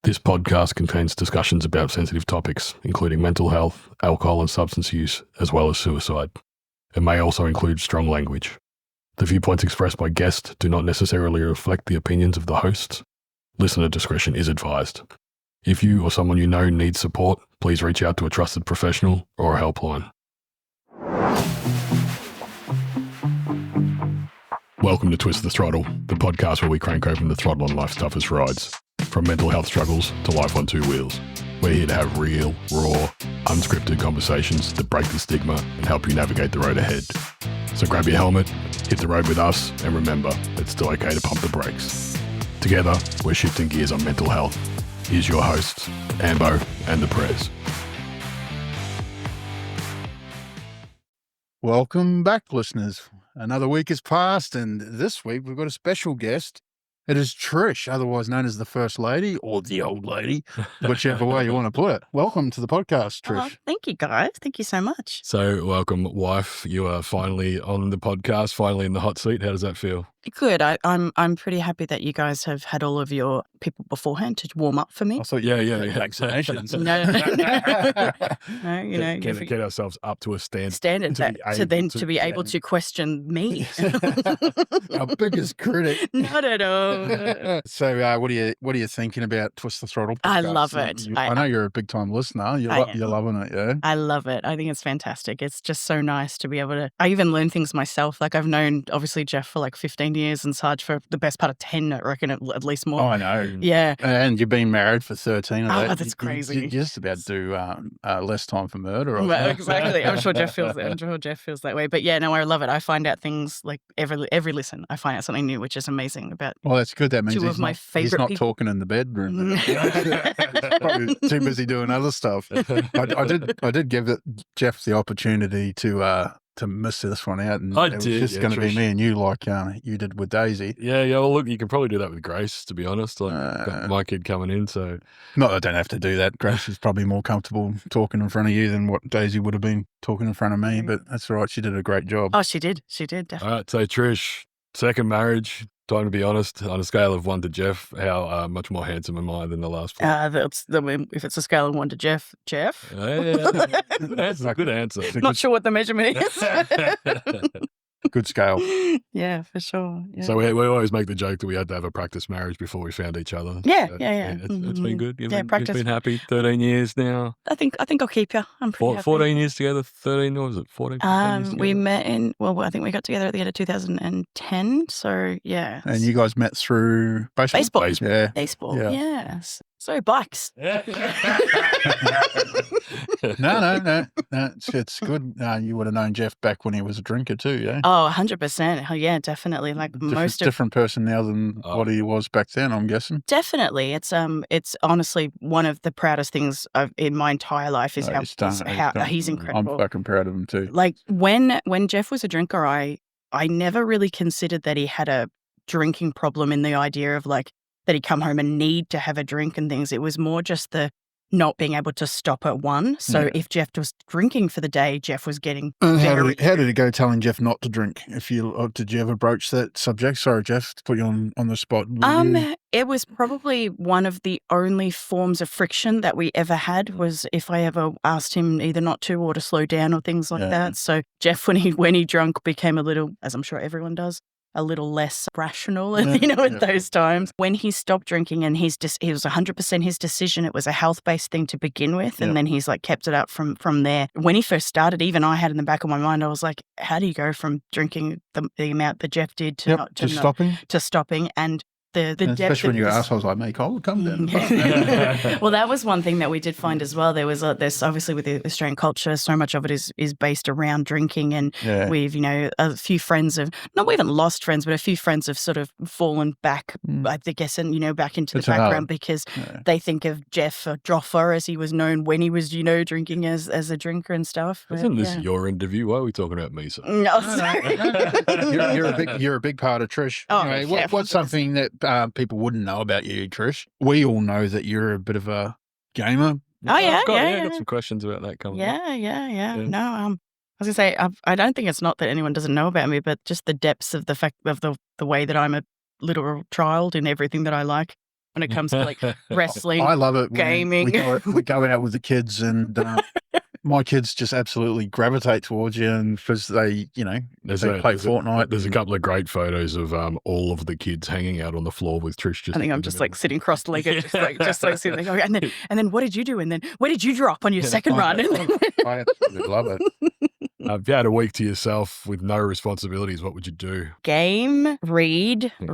This podcast contains discussions about sensitive topics, including mental health, alcohol and substance use, as well as suicide. It may also include strong language. The viewpoints expressed by guests do not necessarily reflect the opinions of the hosts. Listener discretion is advised. If you or someone you know needs support, please reach out to a trusted professional or a helpline. Welcome to Twist the Throttle, the podcast where we crank open the throttle on life's toughest rides. From mental health struggles to life on two wheels, we're here to have real, raw, unscripted conversations that break the stigma and help you navigate the road ahead. So grab your helmet, hit the road with us, and remember, it's still okay to pump the brakes. Together, we're shifting gears on mental health. Here's your hosts, Ambo and the Prez. Welcome back, listeners. Another week has passed, and this week we've got a special guest. It is Trish, otherwise known as the First Lady or the Old Lady, whichever way you want to put it. Welcome to the podcast, Trish. Thank you, guys. Thank you so much. So welcome, wife. You are finally on the podcast, finally in the hot seat. How does that feel? Good. I'm pretty happy that you guys have had all of your people beforehand to warm up for me. I thought vaccinations. No, Get ourselves up to a standard to be able to question me. Our biggest critic. Not at all. So, what are you thinking about Twist the Throttle podcast? I love it. I know you're a big time listener. You're loving it, yeah. I love it. I think it's fantastic. It's just so nice to be able to. I even learn things myself. Like I've known obviously Jeff for like 15 years and Sarge for the best part of 10. I reckon at least more. Oh, I know. Yeah. And you've been married for 13 of that. Oh, that's crazy. You're just about to do less time for murder. Well, exactly. I'm sure Jeff feels that way. But yeah, no, I love it. I find out things like every listen. I find out something new, which is amazing about. Well, that's good. That means two of my favorite he's not people. Talking in the bedroom. Probably too busy doing other stuff. I did give Jeff the opportunity to miss this one out, and it was just going to be me and you, like you did with Daisy. Yeah. Well, look, you can probably do that with Grace, to be honest. Like got my kid coming in, so not that I don't have to do that. Grace is probably more comfortable talking in front of you than what Daisy would have been talking in front of me, but that's all right. She did a great job. Oh, she did, definitely. All right, so Trish, second marriage. Time to be honest, on a scale of 1 to Jeff, how much more handsome am I than the last one? If it's a scale of 1 to Jeff. That's a good answer. Not sure what the measurement is. Good scale. Yeah, for sure. Yeah. So we always make the joke that we had to have a practice marriage before we found each other. Yeah. It's been good. You've practice. been happy. 13 years now. I think I'll keep you. I'm pretty happy. 14 years together. 13, or was it 14? We met I think we got together at the end of 2010. So yeah. And you guys met through baseball? Yeah. Baseball. Yeah. Yes. So bikes. No. It's good. You would have known Jeff back when he was a drinker too, yeah? Oh, 100%. Oh, yeah, definitely. Like different person now than what he was back then, I'm guessing. Definitely. It's honestly one of the proudest things in my entire life is how he's incredible. I'm fucking proud of him too. Like when Jeff was a drinker, I never really considered that he had a drinking problem in the idea of like that he'd come home and need to have a drink and things. It was more just the not being able to stop at one. So if Jeff was drinking for the day, Jeff was getting how did it go telling Jeff not to drink? Did you ever broach that subject? Sorry, Jeff, to put you on the spot. It was probably one of the only forms of friction that we ever had was if I ever asked him either not to or to slow down or things like that. So Jeff, when he drunk, became a little, as I'm sure everyone does, a little less rational, at those times. When he stopped drinking and it was 100% his decision, it was a health-based thing to begin with, and then he's like kept it up from there. When he first started, even I had in the back of my mind, I was like, how do you go from drinking the amount that Jeff did to stopping? And the depth especially when you're assholes like me, Cole, come down. Well, that was one thing that we did find as well. There's obviously with the Australian culture, so much of it is based around drinking, and we've a few friends we haven't lost friends, but a few friends have sort of fallen back, I guess, and back into the background because they think of Jeff or Joffa as he was known when he was drinking as a drinker and stuff. Isn't this your interview? Why are we talking about me? So? No, you're a big part of Trish. Oh, anyway, what's something that people wouldn't know about you, Trish? We all know that you're a bit of a gamer. Oh, yeah, I've got some questions about that coming up. Yeah. No, I was going to say, I don't think it's not that anyone doesn't know about me, but just the depths of the fact of the way that I'm a literal child in everything that I like. when it comes to like wrestling. I love it. Gaming. We go out with the kids and my kids just absolutely gravitate towards you, and because they play Fortnite. There's a couple of great photos of all of the kids hanging out on the floor with Trish. I think I'm just like sitting cross-legged, just like sitting there. And then what did you do? And then where did you drop on your second run? I absolutely love it. If you had a week to yourself with no responsibilities, what would you do? Game, read. You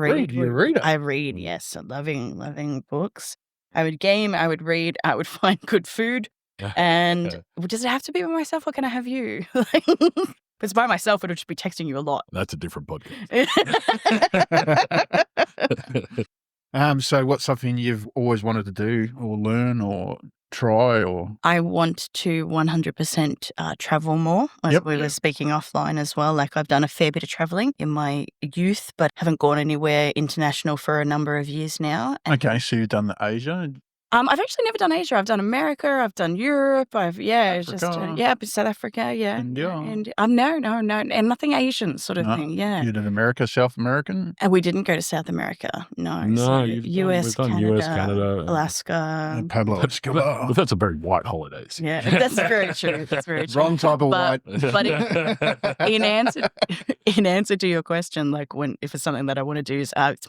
read it? I read, yes. Loving books. I would game, I would read, I would find good food. And does it have to be by myself or can I have you? If it's by myself, it'll just be texting you a lot. That's a different podcast. So what's something you've always wanted to do or learn or try or? I want to 100% travel more, as we were speaking offline as well. Like I've done a fair bit of traveling in my youth, but haven't gone anywhere international for a number of years now. Okay, so you've done the Asia? I've actually never done Asia. I've done America. I've done Europe. South Africa. Yeah, India. And no, and nothing Asian sort of thing. Yeah, you did America, South American, and we didn't go to South America. No, so US, Canada, Alaska, Pablo Escobar. But that's a very white holiday. Yeah, that's very true. That's very true. Wrong type of white. But in answer to your question, like if it's something that I want to do, is it's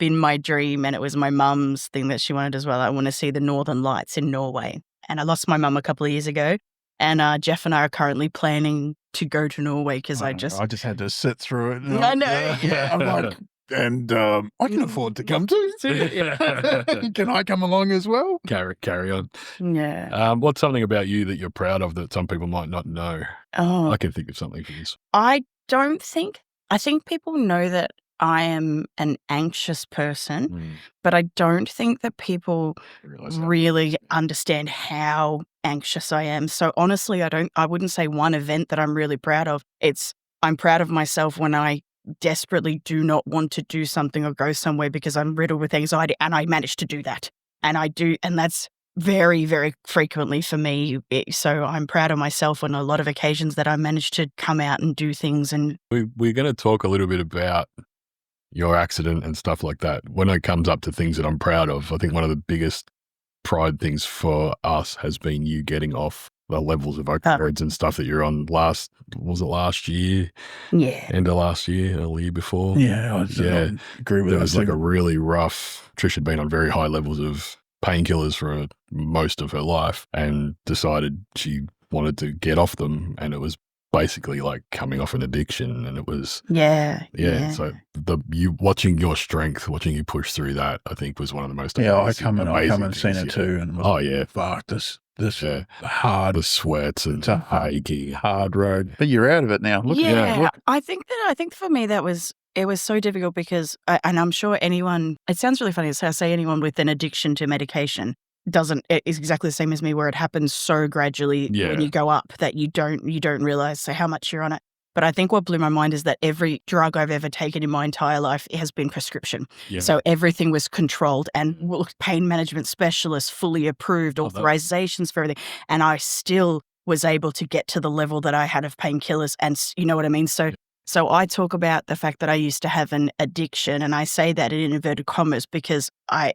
been my dream, and it was my mum's thing that she wanted as well. I want to see the Northern Lights in Norway. And I lost my mum a couple of years ago. And Jeff and I are currently planning to go to Norway because I just had to sit through it. I know. Yeah, I'm like, and I can afford to come too. Can I come along as well? Carry on. Yeah. What's something about you that you're proud of that some people might not know? Oh, I can think of something for this. I think people know that I am an anxious person, but I don't think that people really understand how anxious I am. So honestly, I wouldn't say one event that I'm really proud of. I'm proud of myself when I desperately do not want to do something or go somewhere because I'm riddled with anxiety and I manage to do that. And that's very, very frequently for me. So I'm proud of myself on a lot of occasions that I managed to come out and do things. And we're going to talk a little bit about your accident and stuff like that. When it comes up to things that I'm proud of, I think one of the biggest pride things for us has been you getting off the levels of opioids and stuff that you're on last year? Yeah. End of last year, or the year before? Yeah, I agree with that. It was like a really rough, Trish had been on very high levels of painkillers for most of her life and decided she wanted to get off them, and it was basically like coming off an addiction, and it was so you watching your strength, watching you push through that, I think was one of the most I come and seen it too, and fuck this hard, the sweats and achy hard road, but you're out of it now. I think for me it was so difficult because and I'm sure anyone, it sounds really funny to say anyone with an addiction to medication is exactly the same as me, where it happens so gradually when you go up that you don't realize how much you're on it. But I think what blew my mind is that every drug I've ever taken in my entire life has been prescription. Yeah. So everything was controlled and pain management specialists, fully approved, authorizations for everything. And I still was able to get to the level that I had of painkillers. And you know what I mean? So I talk about the fact that I used to have an addiction, and I say that in inverted commas because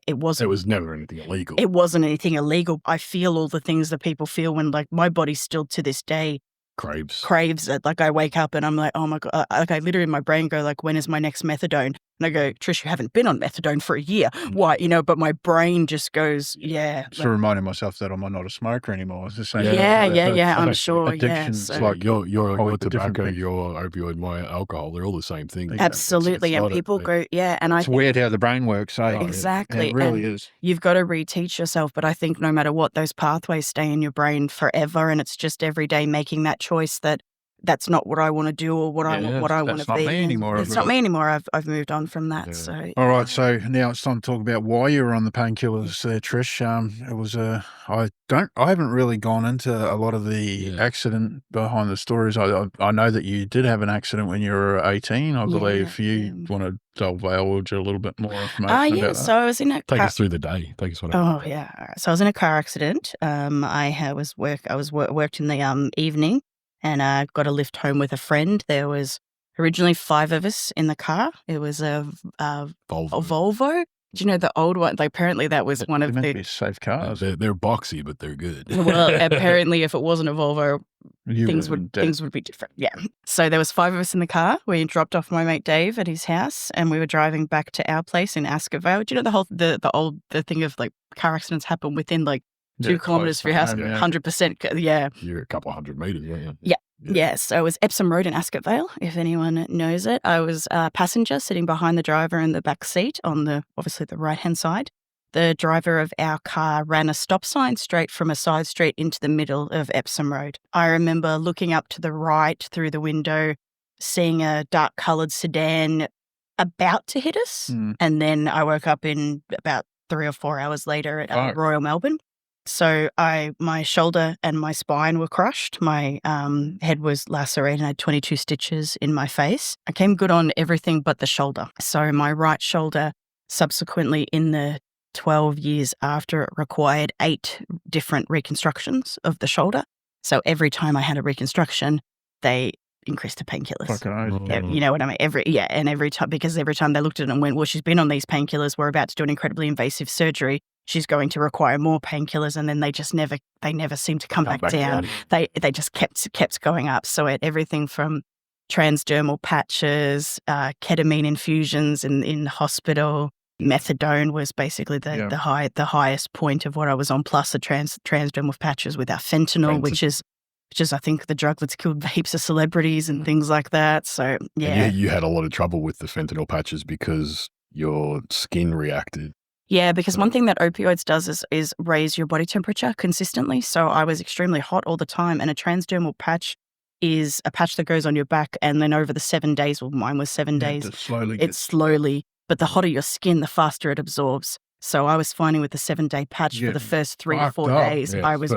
it was never anything illegal. It wasn't anything illegal. I feel all the things that people feel when, like, my body still to this day craves it. Like, I wake up and I'm like, oh my God, like I literally in my brain go like, when is my next methadone? And I go, Trish, you haven't been on methadone for a year. Why? But my brain just goes, Just reminding myself that I'm not a smoker anymore. It's the same. I'm sure. Addictions, like your tobacco, your opioid, my alcohol, they're all the same thing. Absolutely. And people go, and it's weird how the brain works. Exactly. It really is. You've got to reteach yourself. But I think no matter what, those pathways stay in your brain forever. And it's just every day making that choice that that's not what I want to do or what I want to be. It's not me anymore. It's not me anymore. I've moved on from that. Yeah. So all right. So now it's time to talk about why you were on the painkillers there, Trish. It was I haven't really gone into a lot of the accident behind the stories. I know that you did have an accident when you were 18, I believe. If you want to divulge a little bit more information about that. So I was in a Take us through the day. Take us. Oh yeah. All right. So I was in a car accident. I worked in the evening. And I got a lift home with a friend. There was originally 5 of us in the car. It was a Volvo. Do you know the old one? Like, apparently that was one of meant to the... be safe cars. They're boxy, but they're good. Well, apparently if it wasn't a Volvo, things would would be different. Yeah. So there was 5 of us in the car. We dropped off my mate Dave at his house, and we were driving back to our place in Ascot Do you know the thing of like car accidents happen within like 2 kilometers from your house? 100%. Yeah. You're a couple of 100 meters, weren't you? Yeah. Yeah, so it was Epsom Road in Ascot Vale, if anyone knows it. I was a passenger sitting behind the driver in the back seat on obviously the right-hand side. The driver of our car ran a stop sign straight from a side street into the middle of Epsom Road. I remember looking up to the right through the window, seeing a dark-coloured sedan about to hit us, and then I woke up in about 3 or 4 hours later at Royal Melbourne. So my shoulder and my spine were crushed. My head was lacerated and I had 22 stitches in my face. I came good on everything but the shoulder. So my right shoulder subsequently in the 12 years after it required 8 different reconstructions of the shoulder. So every time I had a reconstruction, they increased the painkillers. You know what I mean? Every time, because every time they looked at it and went, well, she's been on these painkillers, we're about to do an incredibly invasive surgery. She's going to require more painkillers, and then they never seem to come back down. They just kept going up. So everything from transdermal patches, ketamine infusions in hospital, methadone was basically the highest point of what I was on, plus the transdermal patches with our fentanyl, which is I think the drug that's killed heaps of celebrities and things like that. So yeah, and you had a lot of trouble with the fentanyl patches because your skin reacted. Yeah, because one thing that opioids does is raise your body temperature consistently. So I was extremely hot all the time, and a transdermal patch is a patch that goes on your back, and then over the 7 days, well, mine was 7 days, but the hotter your skin, the faster it absorbs. So I was finding with the 7-day patch for the first 3 to 4 days, I was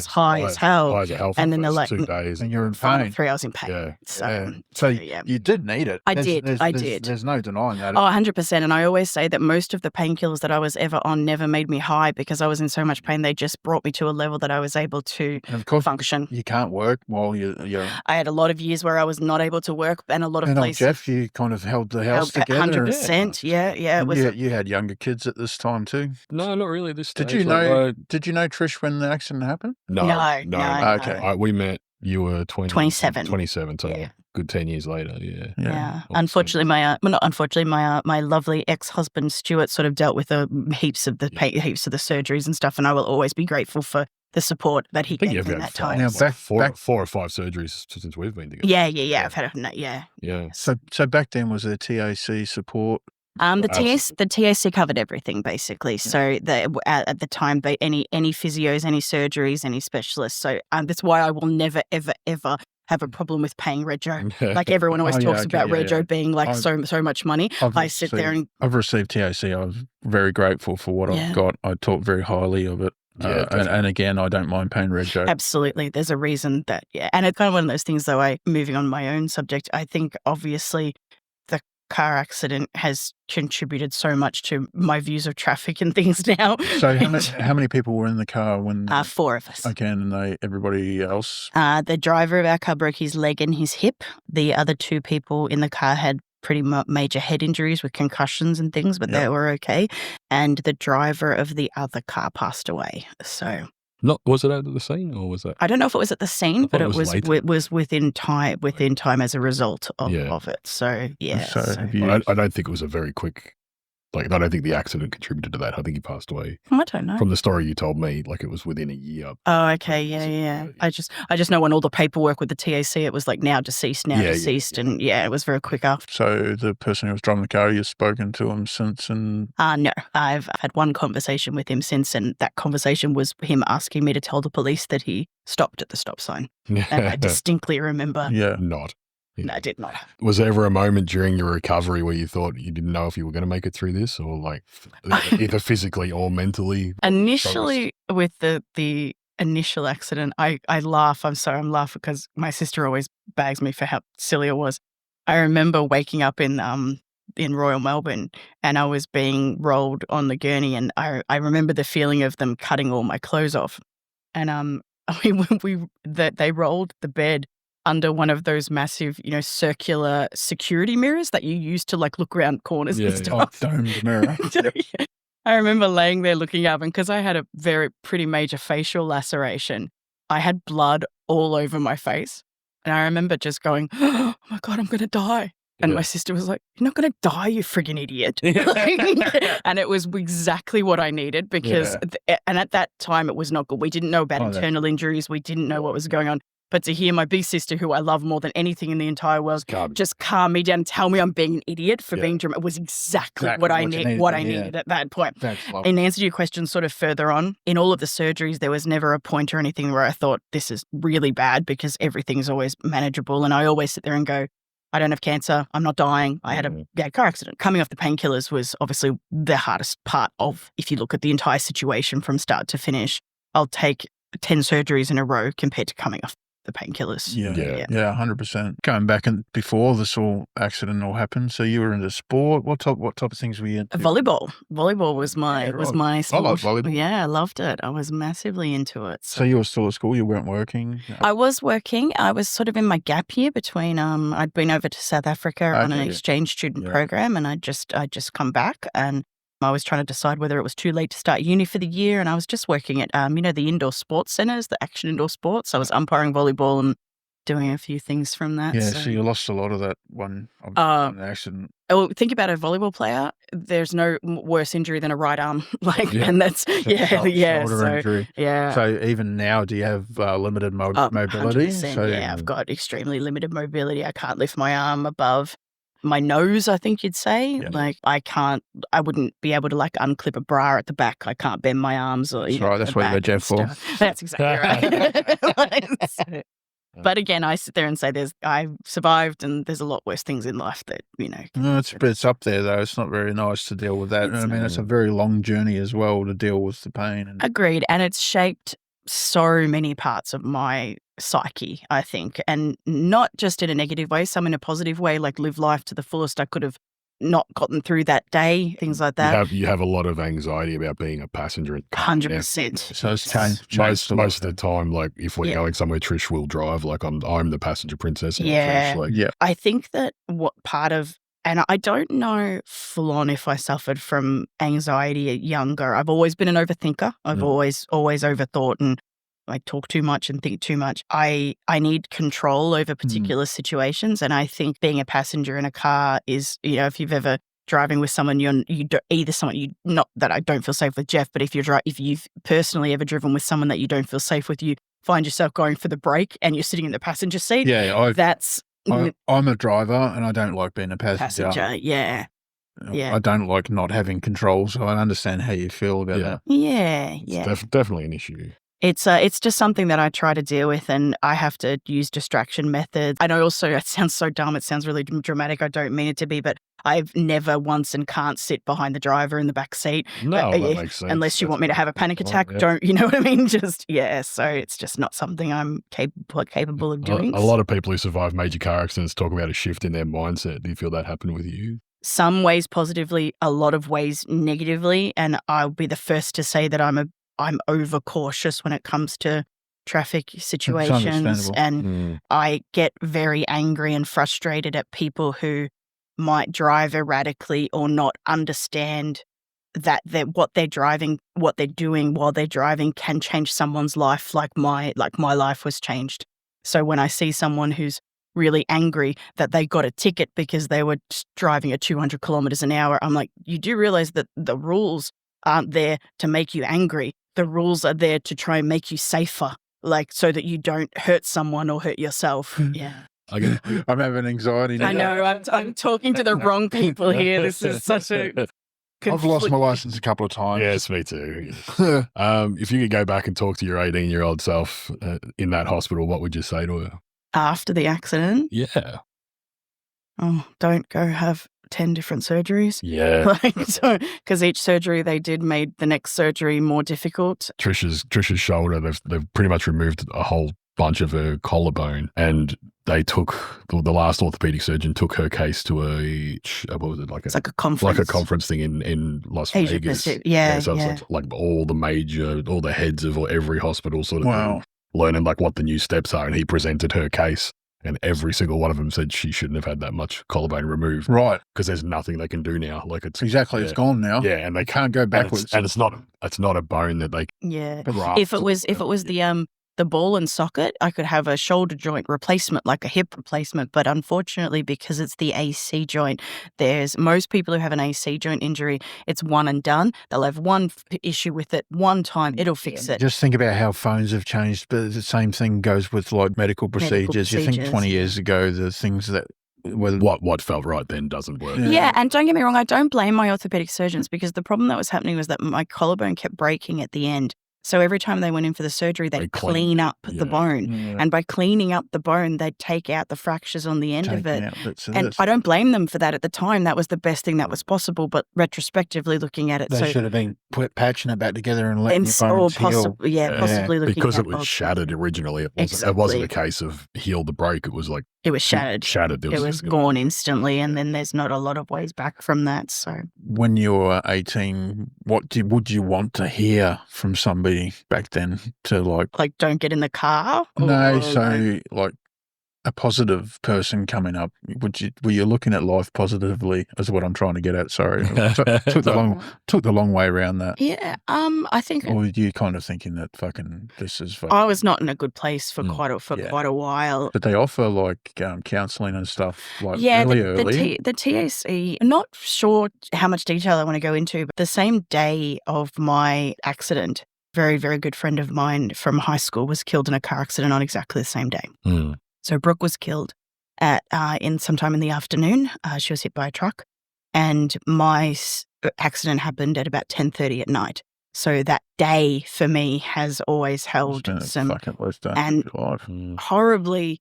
high as hell. And then they're like, 2 days. And you're in pain. 3 hours in pain. Yeah. So you did need it. I did. There's no denying that. Oh, 100%. And I always say that most of the painkillers that I was ever on never made me high because I was in so much pain. They just brought me to a level that I was able to function. You can't work while you're... I had a lot of years where I was not able to work, and a lot of places... Jeff, you kind of held the house together. 100%. Yeah. You had younger kids at this time too? No, not really. This did you know? Did you know Trish when the accident happened? No. Okay. We met. You were 27. 27. So good 10 years later. Yeah. Unfortunately, my lovely ex-husband Stuart sort of dealt with heaps of the surgeries and stuff, and I will always be grateful for the support that he gave in that time. Now, four or five surgeries since we've been together. Yeah. I've had So back then, was there TAC support? The TAC covered everything basically. So at the time, any physios, any surgeries, any specialists. So that's why I will never ever have a problem with paying Rego. Like everyone always talks about Rego being like so much money. I've received TAC. I was very grateful for what I've got. I talk very highly of it. And again, I don't mind paying Rego. Absolutely. There's a reason that, and it's kind of one of those things though, moving on my own subject, I think obviously the car accident has contributed so much to my views of traffic and things now. So how many people were in the car when? 4 of us. Okay, and everybody else? The driver of our car broke his leg and his hip. The other 2 people in the car had pretty major head injuries with concussions and things, but they were okay. And the driver of the other car passed away. So... Was it at the scene, or was that? I don't know if it was at the scene, but it was within time as a result of it. So I don't think it was a very quick. Like, I don't think the accident contributed to that. I think he passed away. I don't know. From the story you told me, like it was within a year. Oh, okay, yeah. I just know when all the paperwork with the TAC, it was like now deceased, and it was very quick after. So the person who was driving the car, you've spoken to him since, and no, I've had one conversation with him since, and that conversation was him asking me to tell the police that he stopped at the stop sign, and I distinctly remember. Not. No, I did not. Was there ever a moment during your recovery where you thought you didn't know if you were going to make it through this, or like either physically or mentally? Initially, with the initial accident, I laugh. I'm sorry, I'm laughing because my sister always bags me for how silly it was. I remember waking up in Royal Melbourne, and I was being rolled on the gurney, and I remember the feeling of them cutting all my clothes off, and they rolled the bed under one of those massive, circular security mirrors that you use to like look around corners and stuff. Oh, domed mirror. I remember laying there looking up, and because I had a pretty major facial laceration, I had blood all over my face. And I remember just going, oh my God, I'm going to die. And my sister was like, you're not going to die, you friggin' idiot. And it was exactly what I needed because, and at that time it was not good. We didn't know about internal injuries. We didn't know what was going on. But to hear my big sister, who I love more than anything in the entire world, just calm me down and tell me I'm being an idiot for being dramatic was exactly what I needed at that point. In answer to your question sort of further on, in all of the surgeries, there was never a point or anything where I thought this is really bad because everything's always manageable. And I always sit there and go, I don't have cancer. I'm not dying. I had a car accident. Coming off the painkillers was obviously the hardest part of, if you look at the entire situation from start to finish. I'll take 10 surgeries in a row compared to coming off the painkillers. Yeah, 100%. Going back before this accident all happened, so you were into sport. What type of things were you into? Volleyball. Volleyball was my sport. I love volleyball. Yeah, I loved it. I was massively into it. So you were still at school? You weren't working? I was working. I was sort of in my gap year between. I'd been over to South Africa on an exchange student program, and I just come back and. I was trying to decide whether it was too late to start uni for the year, and I was just working at, the indoor sports centres, the action indoor sports. I was umpiring volleyball and doing a few things from that. Yeah, so you lost a lot of that one accident. Well, think about a volleyball player. There's no worse injury than a right arm, and that's shoulder injury. Yeah. So even now, do you have limited mobility? I've got extremely limited mobility. I can't lift my arm above my nose, I think you'd say. Yeah. Like I wouldn't be able to like unclip a bra at the back. I can't bend my arms or That's right, that's what you got Jeff for. That's exactly right. But again, I sit there and say I've survived and there's a lot worse things in life that, No, it's up there though. It's not very nice to deal with that. It's a very long journey as well to deal with the pain. Agreed. And it's shaped so many parts of my psyche, I think, and not just in a negative way, some in a positive way, like live life to the fullest. I could have not gotten through that day, things like that. You have a lot of anxiety about being a passenger. 100%. So it's changed. Most of the time, like if we're going somewhere, Trish will drive. Like I'm the passenger princess. Trish, I think that what part of, and I don't know full on if I suffered from anxiety younger. I've always been an overthinker. I've always overthought and I talk too much and think too much. I need control over particular situations. And I think being a passenger in a car is, if you've ever driving with someone, not that I don't feel safe with Jeff, but if you've personally ever driven with someone that you don't feel safe with, you find yourself going for the brake and you're sitting in the passenger seat. Yeah, I'm a driver and I don't like being a passenger. Yeah. I don't like not having control, so I understand how you feel about that. Yeah. It's definitely an issue. It's just something that I try to deal with, and I have to use distraction methods. I know also it sounds so dumb, it sounds really dramatic, I don't mean it to be, but I've never once and can't sit behind the driver in the back seat. No, that makes sense. Unless you want me to have a panic attack, don't, you know what I mean? So it's just not something I'm capable of doing. A lot of people who survive major car accidents talk about a shift in their mindset. Do you feel that happened with you? Some ways positively, a lot of ways negatively, and I'll be the first to say that I'm over cautious when it comes to traffic situations, and I get very angry and frustrated at people who might drive erratically or not understand that what they're driving, what they're doing while they're driving can change someone's life like my life was changed. So when I see someone who's really angry that they got a ticket because they were driving at 200 kilometers an hour, I'm like, you do realize that the rules aren't there to make you angry. The rules are there to try and make you safer, like so that you don't hurt someone or hurt yourself. Yeah. I'm having anxiety now. I know. I'm talking to the wrong people here. This is such a... I've lost my license a couple of times. Yes, me too. If you could go back and talk to your 18-year-old self in that hospital, what would you say to her? After the accident? Yeah. Oh, don't go have 10 different surgeries. Yeah. Because each surgery they did made the next surgery more difficult. Trish's shoulder, they've pretty much removed a whole bunch of her collarbone, and they took the last orthopedic surgeon took her case to what was it, like a conference, like a conference thing in Las Vegas. So it's like all the heads of every hospital sort of thing, learning like what the new steps are, and he presented her case. And every single one of them said she shouldn't have had that much collarbone removed. Right. Because there's nothing they can do now. Like it's exactly, it's gone now. Yeah, and they can't go backwards. And it's not a bone that they If it was the ball and socket, I could have a shoulder joint replacement, like a hip replacement. But unfortunately, because it's the AC joint, there's most people who have an AC joint injury, it's one and done. They'll have one issue with it one time, it'll fix it. Just think about how phones have changed, but the same thing goes with like medical procedures. You think 20 years ago, the things that what felt right then doesn't work. Yeah, and don't get me wrong, I don't blame my orthopedic surgeons, because the problem that was happening was that my collarbone kept breaking at the end. So every time they went in for the surgery, they'd clean up the bone. Yeah. And by cleaning up the bone, they'd take out the fractures on the end of it. And I don't blame them for that at the time. That was the best thing that was possible. But retrospectively looking at it, they should have been patching it back together and letting the bones heal. Possibly looking because at it was shattered originally. It wasn't a case of heal the break. It was like it was shattered. It was gone instantly, and then there's not a lot of ways back from that. So when you were 18, would you want to hear from somebody back then to like don't get in the car? No, so like a positive person coming up, were you looking at life positively? Is what I'm trying to get at. Sorry, took the long way around that. Yeah, I think. Or were you kind of thinking that this is? I was not in a good place for quite a while. But they offer like counselling and stuff early. The TAC. I'm not sure how much detail I want to go into, but the same day of my accident, very, very good friend of mine from high school was killed in a car accident on exactly the same day. Mm. So Brooke was killed in sometime in the afternoon. She was hit by a truck, and my accident happened at about 10:30 at night. So that day for me has always held some, and horribly,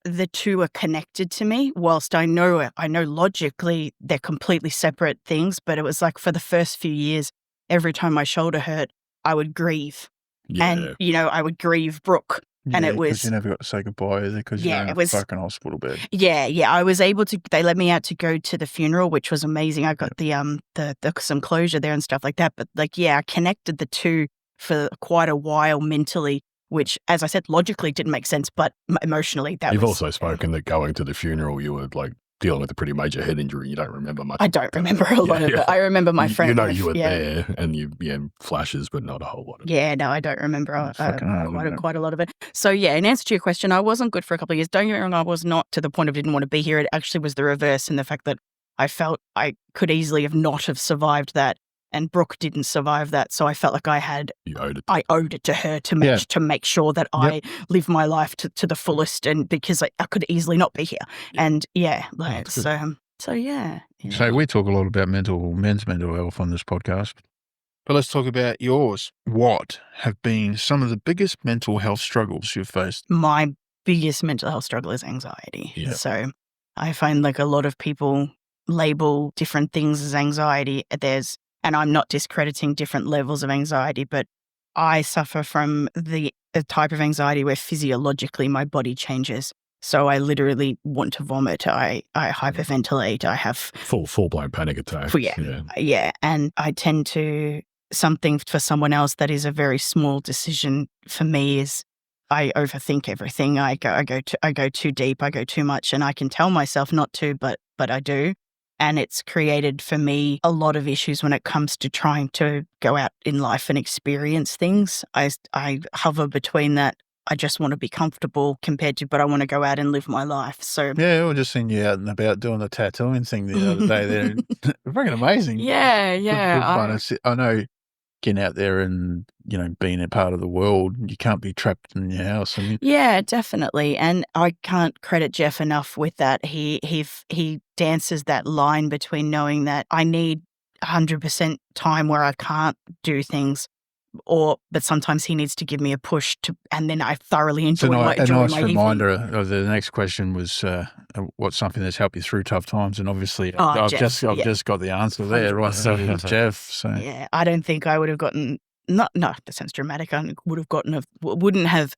the two are connected to me. Whilst I know logically they're completely separate things, but it was like for the first few years, every time my shoulder hurt, I would grieve. Yeah. And, I would grieve Brooke. Yeah, and it was... you never got to say goodbye either because you're in a fucking hospital bed. Yeah. I was able to... They let me out to go to the funeral, which was amazing. I got some closure there and stuff like that. But, I connected the two for quite a while mentally, which, as I said, logically didn't make sense, but emotionally You've also spoken that going to the funeral, you were, dealing with a pretty major head injury. You don't remember much. I don't remember a lot of it. I remember my friend. You were there and you flashes, but not a whole lot of it. Yeah, no, I don't remember quite a lot of it. So in answer to your question, I wasn't good for a couple of years. Don't get me wrong, I was not to the point of didn't want to be here. It actually was the reverse in the fact that I felt I could easily have not have survived that. And Brooke didn't survive that, so I felt like I owed it to her to make sure that I live my life to the fullest, and because I could easily not be here. And so we talk a lot about men's mental health on this podcast, but let's talk about yours. What have been some of the biggest mental health struggles you've faced? My biggest mental health struggle is anxiety. Yeah. So I find a lot of people label different things as anxiety. And I'm not discrediting different levels of anxiety, but I suffer from the type of anxiety where physiologically my body changes. So I literally want to vomit. I hyperventilate. I have full-blown panic attacks. Yeah. And I tend to, something for someone else that is a very small decision for me is I overthink everything. I go too deep. I go too much, and I can tell myself not to, but I do. And it's created for me a lot of issues when it comes to trying to go out in life and experience things. I hover between that. I just want to be comfortable but I want to go out and live my life. So yeah, we were just seeing you out and about doing the tattooing thing the other day. They're freaking amazing. Yeah. Good fun. I know getting out there and being a part of the world, you can't be trapped in your house. Yeah, definitely. And I can't credit Jeff enough with that. He dances that line between knowing that I need 100% time where I can't do things, but sometimes he needs to give me a push and then I thoroughly enjoy my evening. A nice reminder of the next question was what's something that's helped you through tough times, and obviously I've just got the answer there, right? So Jeff. So yeah, I don't think I would have gotten. No, that sounds dramatic. I wouldn't have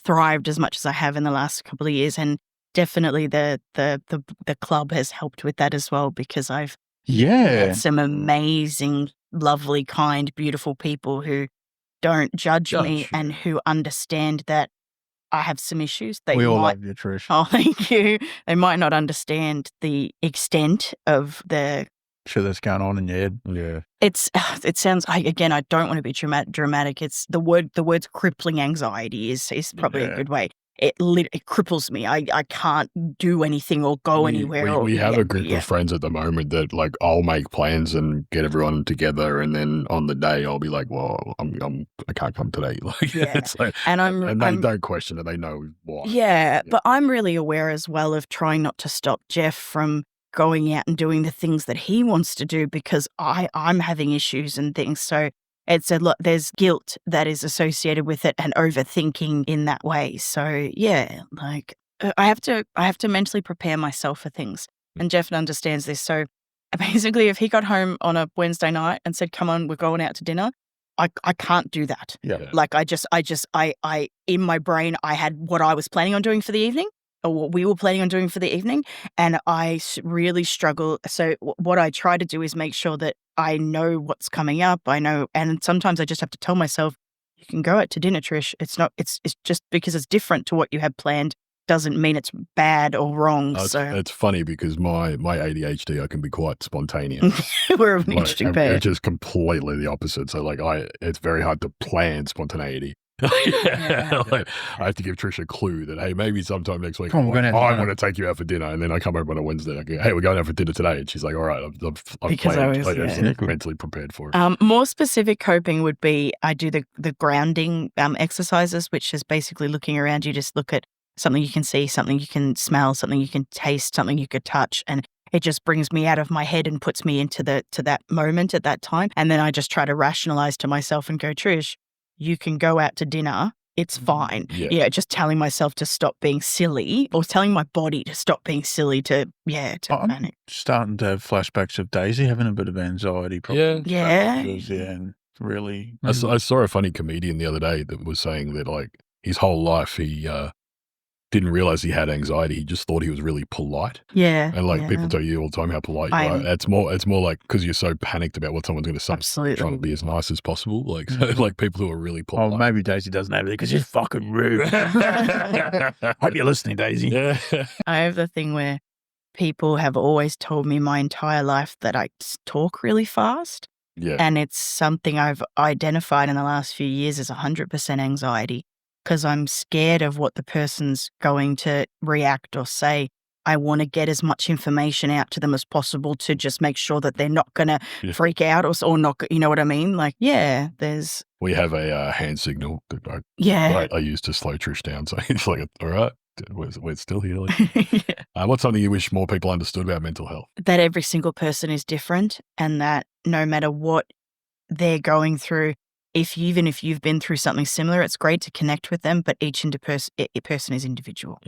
thrived as much as I have in the last couple of years, and definitely the club has helped with that as well, because I've met some amazing, lovely, kind, beautiful people who don't judge me and who understand that I have some issues. We all love you, Trish. Oh, thank you. They might not understand the extent of the shit that's going on in your head. Yeah. It sounds, I don't want to be dramatic. It's the words crippling anxiety is probably a good way. It cripples me. I can't do anything or go anywhere. We have a group of friends at the moment that like I'll make plans and get everyone together, and then on the day I'll be like, "Well, I can't come today." Like, it's like, and they don't question it; they know why. Yeah, but I'm really aware as well of trying not to stop Jeff from going out and doing the things that he wants to do because I'm having issues and things. So it's a lot, there's guilt that is associated with it and overthinking in that way. So yeah, like I have to mentally prepare myself for things. And Jeff understands this. So basically if he got home on a Wednesday night and said, come on, we're going out to dinner, I can't do that. Yeah. Like I in my brain, I had what I was planning on doing for the evening or what we were planning on doing for the evening. And I really struggle. So what I try to do is make sure that I know what's coming up. I know. And sometimes I just have to tell myself, you can go out to dinner, Trish. It's just because it's different to what you had planned doesn't mean it's bad or wrong. It's funny because my ADHD, I can be quite spontaneous. We're of an interesting pair. It's just completely the opposite. So like it's very hard to plan spontaneity. Like, I have to give Trish a clue that, hey, maybe sometime next week I want to take you out for dinner, and then I come over on a Wednesday and I go, hey, we're going out for dinner today, and she's like, all right, I've planned, mentally prepared for it. More specific coping would be I do the grounding exercises, which is basically looking around you. Just look at something you can see, something you can smell, something you can taste, something you could touch, and it just brings me out of my head and puts me into that moment at that time. And then I just try to rationalize to myself and go, Trish, you can go out to dinner. It's fine. Yeah. Just telling myself to stop being silly or telling my body to stop being silly to panic. Starting to have flashbacks of Daisy having a bit of anxiety problems. Yeah. And really. I saw a funny comedian the other day that was saying that like his whole life he didn't realize he had anxiety. He just thought he was really polite. Yeah. And like people tell you all the time how polite you are. It's more like because you're so panicked about what someone's going to say. Absolutely. Trying to be as nice as possible. Like, so, like people who are really polite. Oh, maybe Daisy doesn't have it because you're fucking rude. Hope you're listening, Daisy. Yeah. I have the thing where people have always told me my entire life that I talk really fast. Yeah. And it's something I've identified in the last few years as 100% anxiety. Because I'm scared of what the person's going to react or say. I want to get as much information out to them as possible to just make sure that they're not going to freak out or not, you know what I mean? Like, there's... We have a hand signal that I use to slow Trish down. So it's like, all right, we're still here. Like, what's something you wish more people understood about mental health? That every single person is different and that no matter what they're going through, even if you've been through something similar, it's great to connect with them, but each person is individual.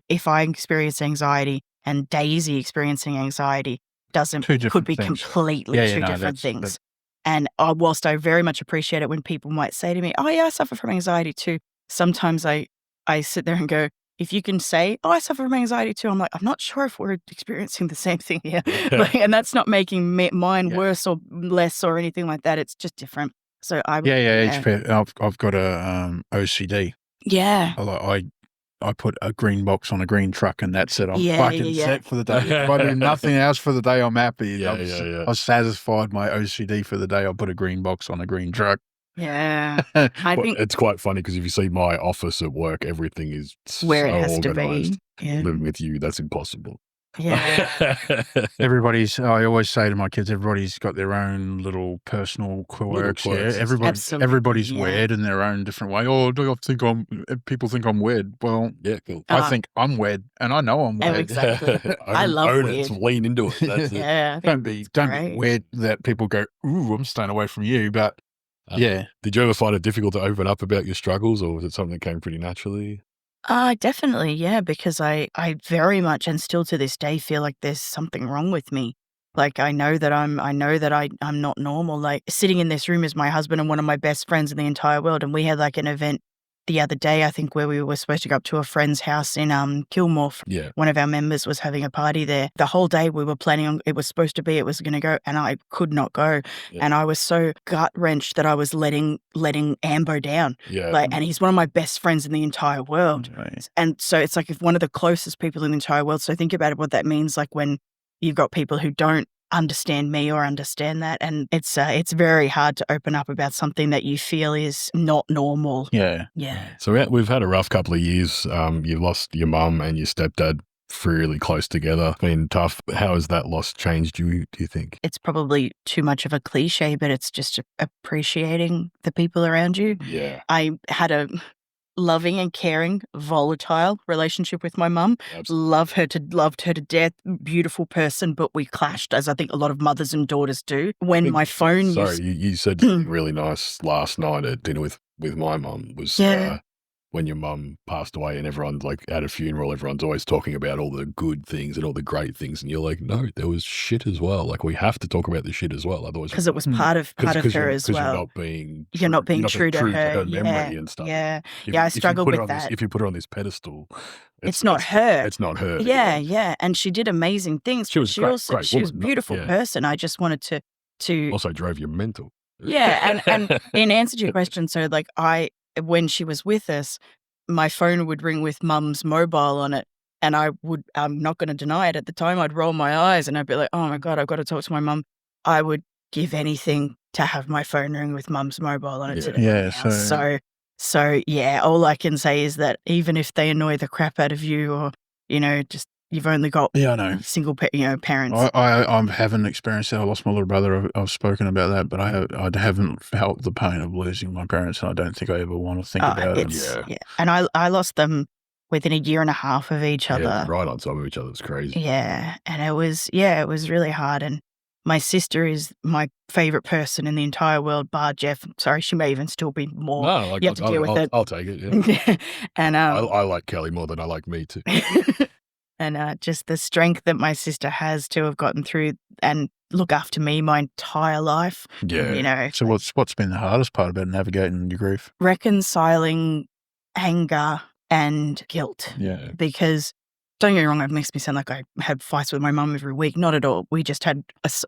If I experience anxiety and Daisy experiencing anxiety could be completely two different things. And whilst I very much appreciate it when people might say to me, oh yeah, I suffer from anxiety too. Sometimes I sit there and go, if you can say, oh, I suffer from anxiety too, I'm like, I'm not sure if we're experiencing the same thing here. And that's not making mine worse or less or anything like that. It's just different. So I've got a OCD. Yeah. I put a green box on a green truck and that's it. I'm fucking set for the day. If I do nothing else for the day, I'm happy. I've satisfied my OCD for the day. I'll put a green box on a green truck. Yeah. I think it's quite funny because if you see my office at work, everything is where it has organized. to be. Yeah. Living with you, that's impossible. Yeah. I always say to my kids, everybody's got their own little personal quirks. Everybody's weird in their own different way. Oh, people think I'm weird. Well, cool. I think I'm weird and I know I'm weird. Exactly. I love own weird. it, lean into it. That's it. Don't be weird that people go, ooh, I'm staying away from you. But did you ever find it difficult to open up about your struggles, or was it something that came pretty naturally? Definitely, yeah, because I very much and still to this day feel like there's something wrong with me. Like I know that I'm not normal. Like sitting in this room is my husband and one of my best friends in the entire world, and we had like an event the other day, I think, where we were supposed to go up to a friend's house in Kilmore. Yeah. One of our members was having a party there. The whole day we were planning on, it was going to go, and I could not go. Yeah. And I was so gut-wrenched that I was letting Ambo down. Yeah. And he's one of my best friends in the entire world. Right. And so it's like if one of the closest people in the entire world. So think about what that means, like when you've got people who don't understand me or understand that, and it's very hard to open up about something that you feel is not normal. Yeah. So we've had a rough couple of years. You lost your mum and your stepdad really close together. Been tough. How has that loss changed you, do you think? It's probably too much of a cliche, but it's just appreciating the people around you. Yeah. I had a loving and caring, volatile relationship with my mum. Loved her to death. Beautiful person, but we clashed, as I think a lot of mothers and daughters do. When my phone you said something really nice last night at dinner with my mum was when your mum passed away and everyone, like at a funeral, everyone's always talking about all the good things and all the great things. And you're like, no, there was shit as well. Like we have to talk about the shit as well. Otherwise, because it was part of her as well. You're not being true to her memory and stuff. Yeah. I struggled with that. If you put her on this pedestal, it's not her. It's not her. Yeah. And she did amazing things. She was great. She was a beautiful person. I just wanted to also drove you mental. Yeah. And in answer to your question, so like when she was with us, my phone would ring with mum's mobile on it. And I'm not going to deny it. At the time, I'd roll my eyes and I'd be like, oh my God, I've got to talk to my mum. I would give anything to have my phone ring with mum's mobile on it. Yeah. So yeah, all I can say is that even if they annoy the crap out of you or, just you've only got single parents. I haven't experienced that. I lost my little brother. I've spoken about that, but I haven't felt the pain of losing my parents, and I don't think I ever want to think about it. Yeah. And I lost them within a year and a half of each other. Yeah, right on top of each other. It's crazy. Yeah. And it was really hard. And my sister is my favorite person in the entire world, bar Jeff. I'm sorry, she may even still be more. No, you have to deal with it. I'll take it. Yeah. And I like Kelly more than I like me too. And just the strength that my sister has to have gotten through and look after me my entire life. Yeah. So what's been the hardest part about navigating your grief? Reconciling anger and guilt. Yeah. Because don't get me wrong, it makes me sound like I had fights with my mum every week. Not at all. We just had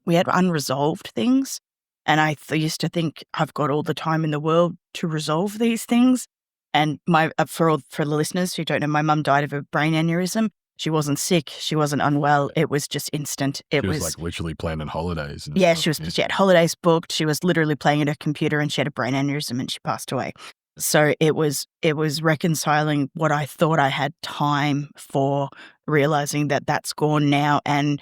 unresolved things. And I used to think I've got all the time in the world to resolve these things. And for the listeners who don't know, my mum died of a brain aneurysm. She wasn't sick. She wasn't unwell. It was just instant. She was like literally planning holidays. And stuff. She had holidays booked. She was literally playing at her computer and she had a brain aneurysm and she passed away. So it was reconciling what I thought I had time for, realizing that that's gone now, and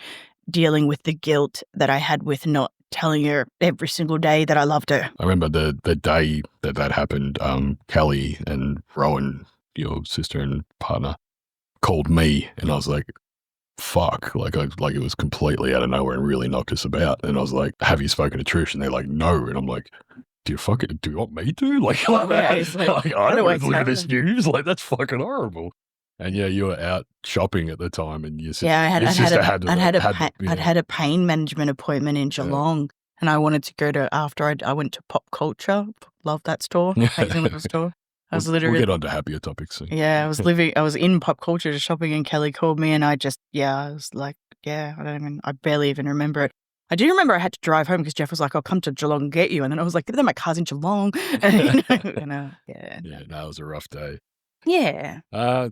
dealing with the guilt that I had with not telling her every single day that I loved her. I remember the day that happened, Kelly and Rowan, your sister and partner, called me, and I was like, fuck, like it was completely out of nowhere and really knocked us about. And I was like, have you spoken to Trish? And they're like, no. And I'm like, do you want me to? Like, I don't want to look at this news. Like, that's fucking horrible. And yeah, you were out shopping at the time, and your sister, I'd had a pain management appointment in Geelong, and I wanted to go to I went to Pop Culture. Love that store, amazing little store. We'll get on to happier topics soon. Yeah, I was in Pop Culture just shopping, and Kelly called me, and I was like, I barely even remember it. I do remember I had to drive home because Jeff was like, I'll come to Geelong and get you. And then I was like, then my car's in Geelong. Yeah, that was a rough day. Yeah.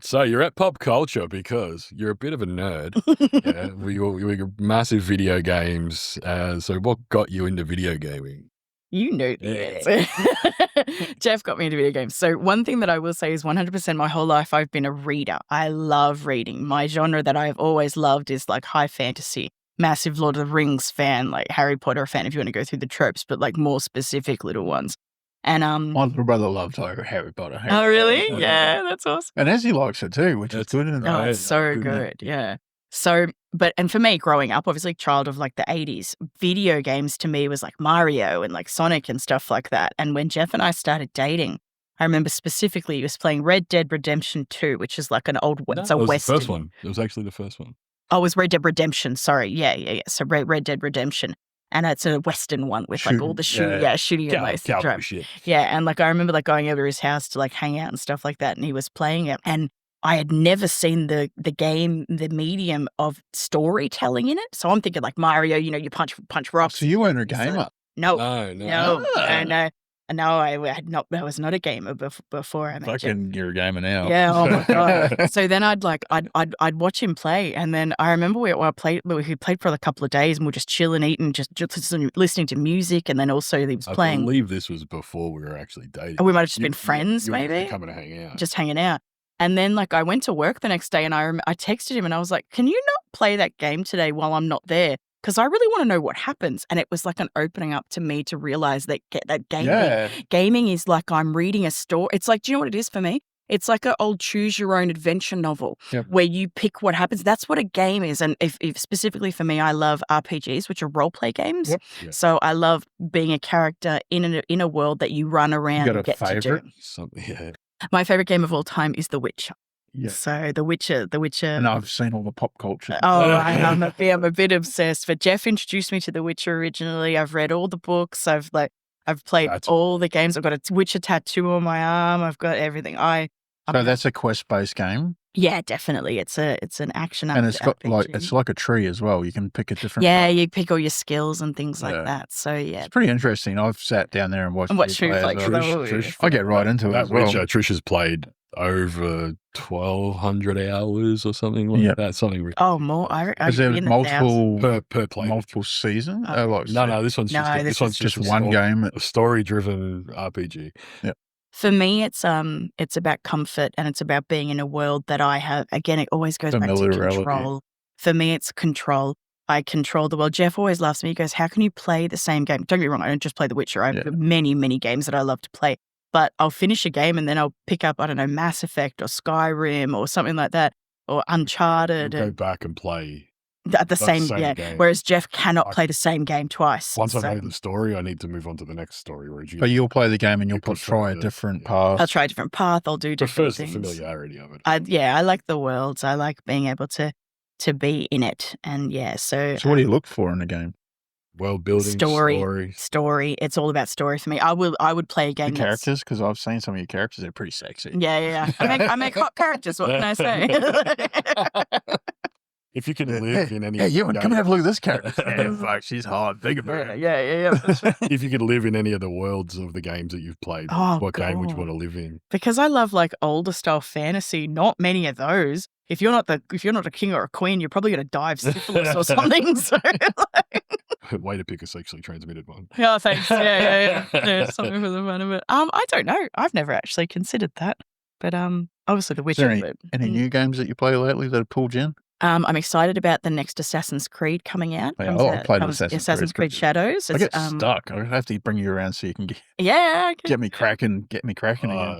So you're at Pop Culture because you're a bit of a nerd. Yeah, we massive video games. So what got you into video gaming? You know this. Jeff got me into video games. So one thing that I will say is 100% my whole life I've been a reader. I love reading. My genre that I've always loved is like high fantasy. Massive Lord of the Rings fan, like Harry Potter fan if you want to go through the tropes, but like more specific little ones. And my little brother loves Harry Potter. Oh, really? Yeah, that's awesome. And Ezzy likes it too, which is good. Oh, it's so good. Yeah. So, and for me, growing up, obviously, child of like the 80s, video games to me was like Mario and like Sonic and stuff like that. And when Jeff and I started dating, I remember specifically he was playing Red Dead Redemption 2, which is like an old Western. It was the first one. It was actually the first one. Oh, it was Red Dead Redemption. Sorry. Yeah. So Red Dead Redemption. and it's a Western one with like all the shooting and like cowboy shit. Yeah, and like I remember like going over to his house to like hang out and stuff like that, and he was playing it, and I had never seen the game, the medium of storytelling in it. So I'm thinking like Mario, you punch rocks. So you weren't a gamer? No. No, I had not. I was not a gamer before I met Jeff. You're a gamer now. Yeah. Oh my god. So then I'd watch him play, and then I remember we played for a couple of days, and we're just chilling, eating, just listening to music, and then also he was playing. I believe this was before we were actually dating. We might have just been friends, maybe coming to hang out, just hanging out. And then like I went to work the next day, and I texted him, and I was like, "Can you not play that game today while I'm not there? Because I really want to know what happens." And it was like an opening up to me to realize that gaming is like I'm reading a story. It's like, do you know what it is for me? It's like an old choose your own adventure novel where you pick what happens. That's what a game is. And if specifically for me, I love RPGs, which are role play games. Yep. Yeah. So I love being a character in a world that you run around and get to do. My favorite game of all time is The Witcher. Yeah. So The Witcher. And I've seen all the pop culture. Oh, I'm a bit obsessed. But Jeff introduced me to The Witcher originally. I've read all the books. I've played all the games. I've got a Witcher tattoo on my arm. I've got everything. So that's a quest-based game? Yeah, definitely. It's an action and it's got RPG. it's like a tree as well. You can pick a different. Yeah, you pick all your skills and things like that. So yeah, it's pretty interesting. I've sat down there and watched. Trish. I get right into it as well. Trish has played over 1,200 hours or something like that. Something. Oh, more. Is there multiple per play? Multiple seasons? No. This one's just one game. A story-driven RPG. Yeah. For me, it's about comfort, and it's about being in a world that I have. Again, it always goes back to control. For me, it's control. I control the world. Jeff always laughs at me. He goes, "How can you play the same game?" Don't get me wrong. I don't just play The Witcher. I have many, many games that I love to play. But I'll finish a game and then I'll pick up, I don't know, Mass Effect or Skyrim or something like that, or Uncharted. Go back and play the same game. Whereas Jeff cannot play the same game twice. Once I know the story, I need to move on to the next story. But you'll play the game and you'll try a different path. I'll try a different path. I'll do different things. The familiarity of it. I like the worlds. I like being able to be in it. And so what do you look for in a game? World building, story. It's all about story for me. I would play a game. The characters, because I've seen some of your characters. They're pretty sexy. Yeah. I make hot characters. What can I say? If you can live in any, Ewan, come and have a look at this character. Fuck, she's hard. Think about it. Yeah. If you could live in any of the worlds of the games that you've played, what game would you want to live in? Because I love like older style fantasy. Not many of those. If you're not a king or a queen, you're probably going to die of syphilis or something. So, way to pick a sexually transmitted one. Yeah, thanks. Yeah, something for the fun of it. I don't know. I've never actually considered that, but obviously The Witcher. Is there any new games that you play lately that have pulled you in? I'm excited about the next Assassin's Creed coming out. I played Assassin's Creed Shadows. I get stuck. I have to bring you around so you can get me cracking again.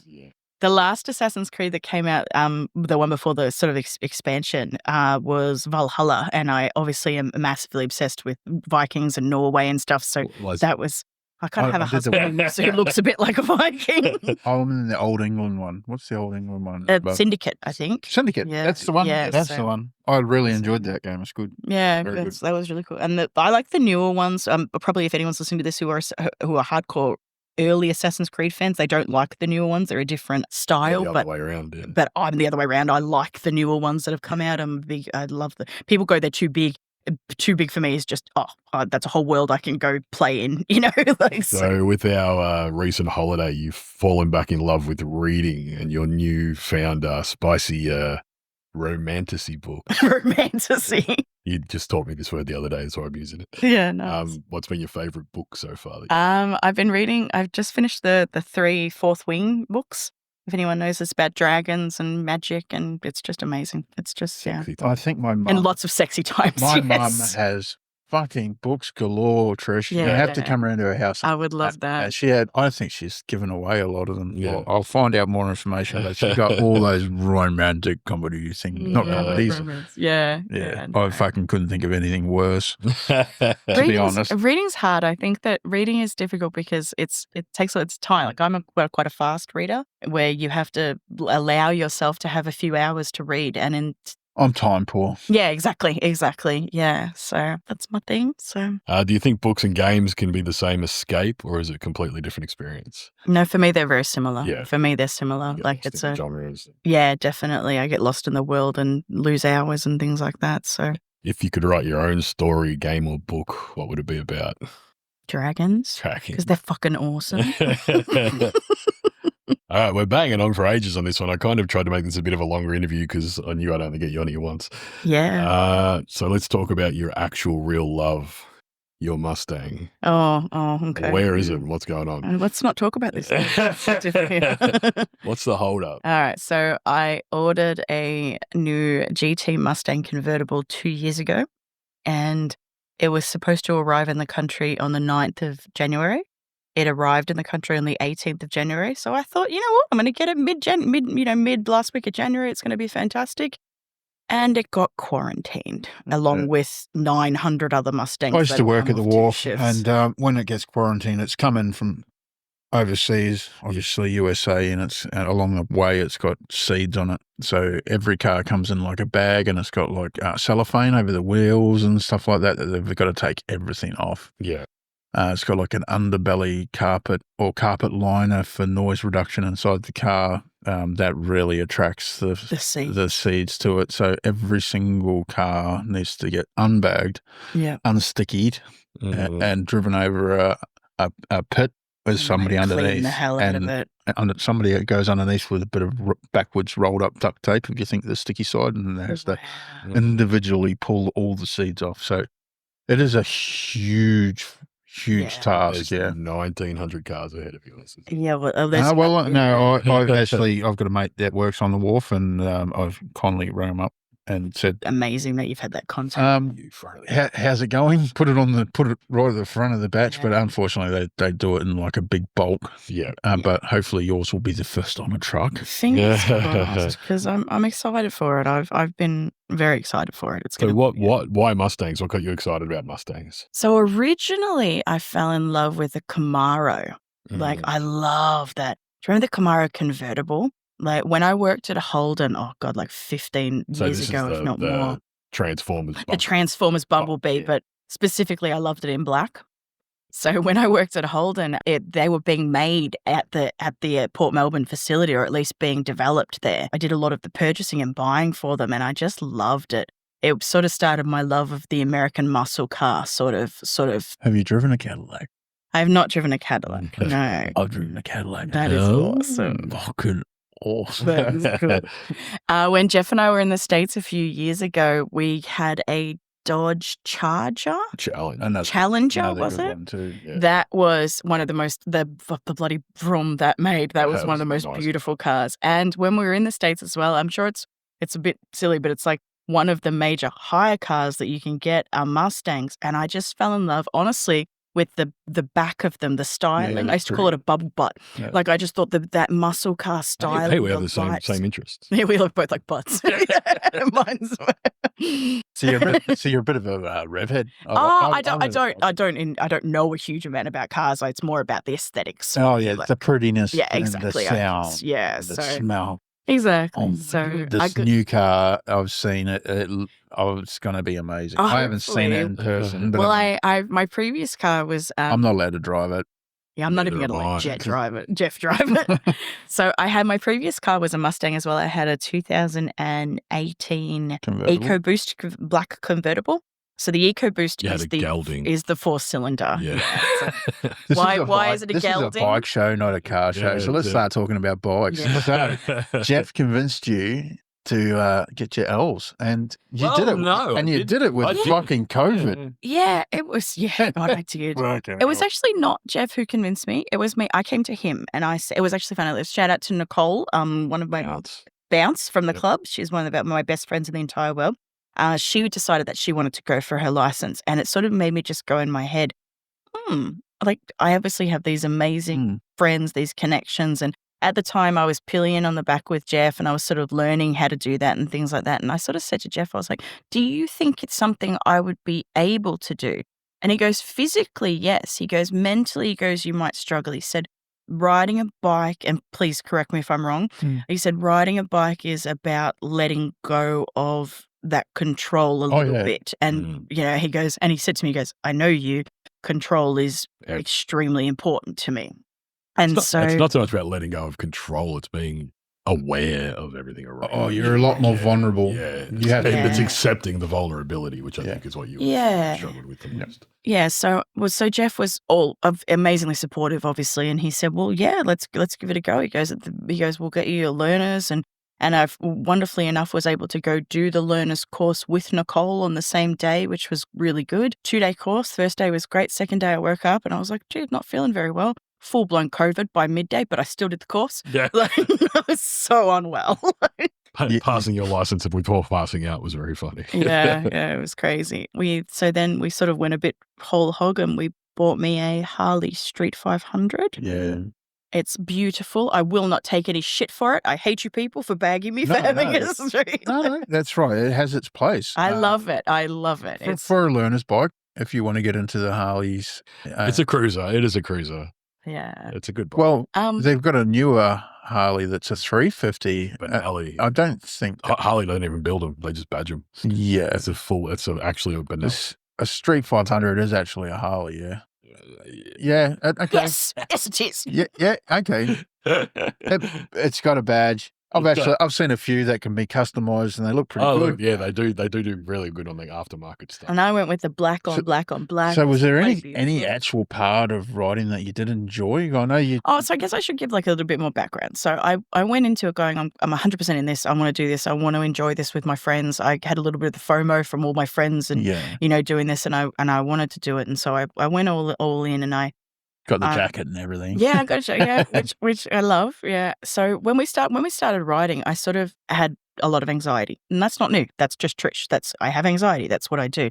Yeah. The last Assassin's Creed that came out, the one before the sort of expansion, was Valhalla, and I obviously am massively obsessed with Vikings and Norway and stuff. So that was. I kind of have a husband who looks a bit like a Viking. I'm in the Old England one. What's the Old England one? Syndicate, I think. Syndicate. Yeah, that's the one. Yeah, that's the one. I really enjoyed that game. It's good. Yeah, that was really cool. And I like the newer ones. Probably if anyone's listening to this who are hardcore early Assassin's Creed fans, they don't like the newer ones. They're a different style. The other way around. Yeah. But I'm the other way around. I like the newer ones that have come out. I love people go, they're too big. Too big for me is just, that's a whole world I can go play in, So with our recent holiday, you've fallen back in love with reading and your newfound spicy romantasy book. Romantasy. You just taught me this word the other day, so I'm using it. Yeah, nice. What's been your favourite book so far? I've been reading, I've just finished the 3 Fourth Wing books. If anyone knows, it's about dragons and magic, and it's just amazing. It's just, I think my mum... And lots of sexy times, My mum has fucking books galore, Trish. You have to come around to her house. I would love that. I think she's given away a lot of them. Yeah. I'll find out more information, but she's got all those romantic comedy things. Not comedies. Yeah. I fucking couldn't think of anything worse, to be honest. Reading's hard. I think that reading is difficult because it takes its time. Like I'm quite a fast reader where you have to allow yourself to have a few hours to read. And in I'm time poor. Yeah, exactly. Yeah, so that's my thing. So, do you think books and games can be the same escape, or is it a completely different experience? no, for me they're very similar. Yeah. For me they're similar. Like it's a genres. Yeah, definitely. I get lost in the world and lose hours and things like that. So, If you could write your own story, game, or book, what would it be about? dragons, because they're fucking awesome. All right, we're banging on for ages on this one. I kind of tried to make this a bit of a longer interview because I knew I'd only get you on here once. Yeah. So let's talk about your actual real love, your Mustang. Oh, okay. Where is it? What's going on? And let's not talk about this. What's the hold up? All right. So I ordered a new GT Mustang convertible 2 years ago, and it was supposed to arrive in the country on the 9th of January. It arrived in the country on the 18th of January. So I thought, you know what? I'm going to get it mid last week of January. It's going to be fantastic. And it got quarantined along with 900 other Mustangs. I used to work at the wharf, and when it gets quarantined, it's coming from overseas, obviously USA, and it's along the way it's got seeds on it. So every car comes in like a bag, and it's got like cellophane over the wheels and stuff like that they've got to take everything off. Yeah. It's got like an underbelly carpet or carpet liner for noise reduction inside the car. That really attracts the seeds to it. So every single car needs to get unbagged, unstickied, and driven over a pit with somebody underneath. The hell out of it. And somebody goes underneath with a bit of backwards rolled up duct tape, if you think the sticky side, and then has to individually pull all the seeds off. So it is a huge task. There's 1,900 cars ahead of you. Yeah, well, I've got a mate that works on the wharf, and I've kindly rang him up and said, amazing that you've had that contact. How's it going? Put it right at the front of the batch, but unfortunately they do it in like a big bulk. But hopefully yours will be the first on a truck. Fingers crossed, because I'm excited for it. I've been very excited for it. Why Mustangs? What got you excited about Mustangs? So originally I fell in love with a Camaro. Like I love that. Do you remember the Camaro convertible? Like when I worked at a Holden, like 15 years ago, if not more. Transformers. The Transformers Bumblebee, but specifically I loved it in black. So when I worked at Holden, they were being made at the Port Melbourne facility, or at least being developed there. I did a lot of the purchasing and buying for them, and I just loved it. It sort of started my love of the American muscle car, sort of. Have you driven a Cadillac? I have not driven a Cadillac. No. I've driven a Cadillac. That is awesome. Fucking awesome. That is cool. When Jeff and I were in the States a few years ago, we had a Dodge Challenger, was it? Too, yeah. That was one of the most, the bloody vroom that made. That was one of the most beautiful cars. And when we were in the States as well, I'm sure it's a bit silly, but it's like one of the major hire cars that you can get are Mustangs. And I just fell in love, honestly, with the back of them, the styling. I used to call it a bubble butt. Yeah. Like I just thought that muscle car styling. Hey, we have the same interests. Yeah, we look both like butts. Mine's. So you're a bit of a rev head. I don't know a huge amount about cars. It's more about the aesthetics. Oh yeah, the prettiness. Yeah, exactly. And the sound. Yeah, the smell. Exactly. This new car, I've seen it. It's going to be amazing. I haven't seen it in person. But my previous car was. I'm not allowed to drive it. Yeah, I'm not even going to let Jeff drive it. So I had my previous car was a Mustang as well. I had a 2018 EcoBoost black convertible. So the EcoBoost is the 4-cylinder. Yeah. So why is it a gelding? This is a bike show, not a car show. So let's start talking about bikes. Yeah. So Jeff convinced you to get your L's, and you did it. No, and you did it with fucking COVID. Yeah, it was. Yeah, God, I did. It was actually not Jeff who convinced me. It was me. I came to him, and it was actually funny. Shout out to Nicole, one of my bounce from the club. She's one of my best friends in the entire world. She decided that she wanted to go for her license, and it sort of made me just go in my head, like I obviously have these amazing friends, these connections, and at the time I was pillion on the back with Jeff, and I was sort of learning how to do that and things like that. And I sort of said to Jeff, I was like, do you think it's something I would be able to do? And he goes, physically, yes. He goes, mentally, he goes, you might struggle. He said, riding a bike, and please correct me if I'm wrong, he said riding a bike is about letting go of that control a little bit. And, he goes, and he said to me, he goes, I know you, control is extremely important to me. And it's not so much about letting go of control, it's being aware of everything around. Oh, you're a lot more vulnerable. Yeah. It's accepting the vulnerability, which I think is what you struggled with the most. Yeah. So Jeff was amazingly supportive, obviously. And he said, well, yeah, let's give it a go. He goes, we'll get you your learners. And I've wonderfully enough was able to go do the learners course with Nicole on the same day, which was really good. 2-day course. First day was great. Second day I woke up and I was like, gee, I'm not feeling very well. Full-blown COVID by midday, but I still did the course. Yeah. I was so unwell. Passing your license before passing out was very funny. Yeah, it was crazy. Then we sort of went a bit whole hog and we bought me a Harley Street 500. Yeah. It's beautiful. I will not take any shit for it. I hate you people for bagging me for having a street. No, that's right. It has its place. I love it. I love it. For a learner's bike, if you want to get into the Harleys. It's a cruiser. It is a cruiser. Yeah. It's a good bike. Well, they've got a newer Harley that's a 350. But Harley, I don't think... Harley don't even build them. They just badge them. Yeah. It's actually a Benelli. A Street 500 is actually a Harley, yeah. Yeah, okay. Yes, it is. Yeah, okay. It's got a badge. I've seen a few that can be customized and they look pretty good. Look, yeah, they do really good on the aftermarket stuff. And I went with the black on black on black. So was there any actual part of riding that you did enjoy? I know you... So I guess I should give like a little bit more background. So I went into it going, I'm 100% in this. I want to do this. I want to enjoy this with my friends. I had a little bit of the FOMO from all my friends and, doing this and I wanted to do it. And so I went all in and I got the jacket and everything. Yeah, I got a jacket, which I love. Yeah. So when we started riding, I sort of had a lot of anxiety, and that's not new. That's just Trish. I have anxiety. That's what I do.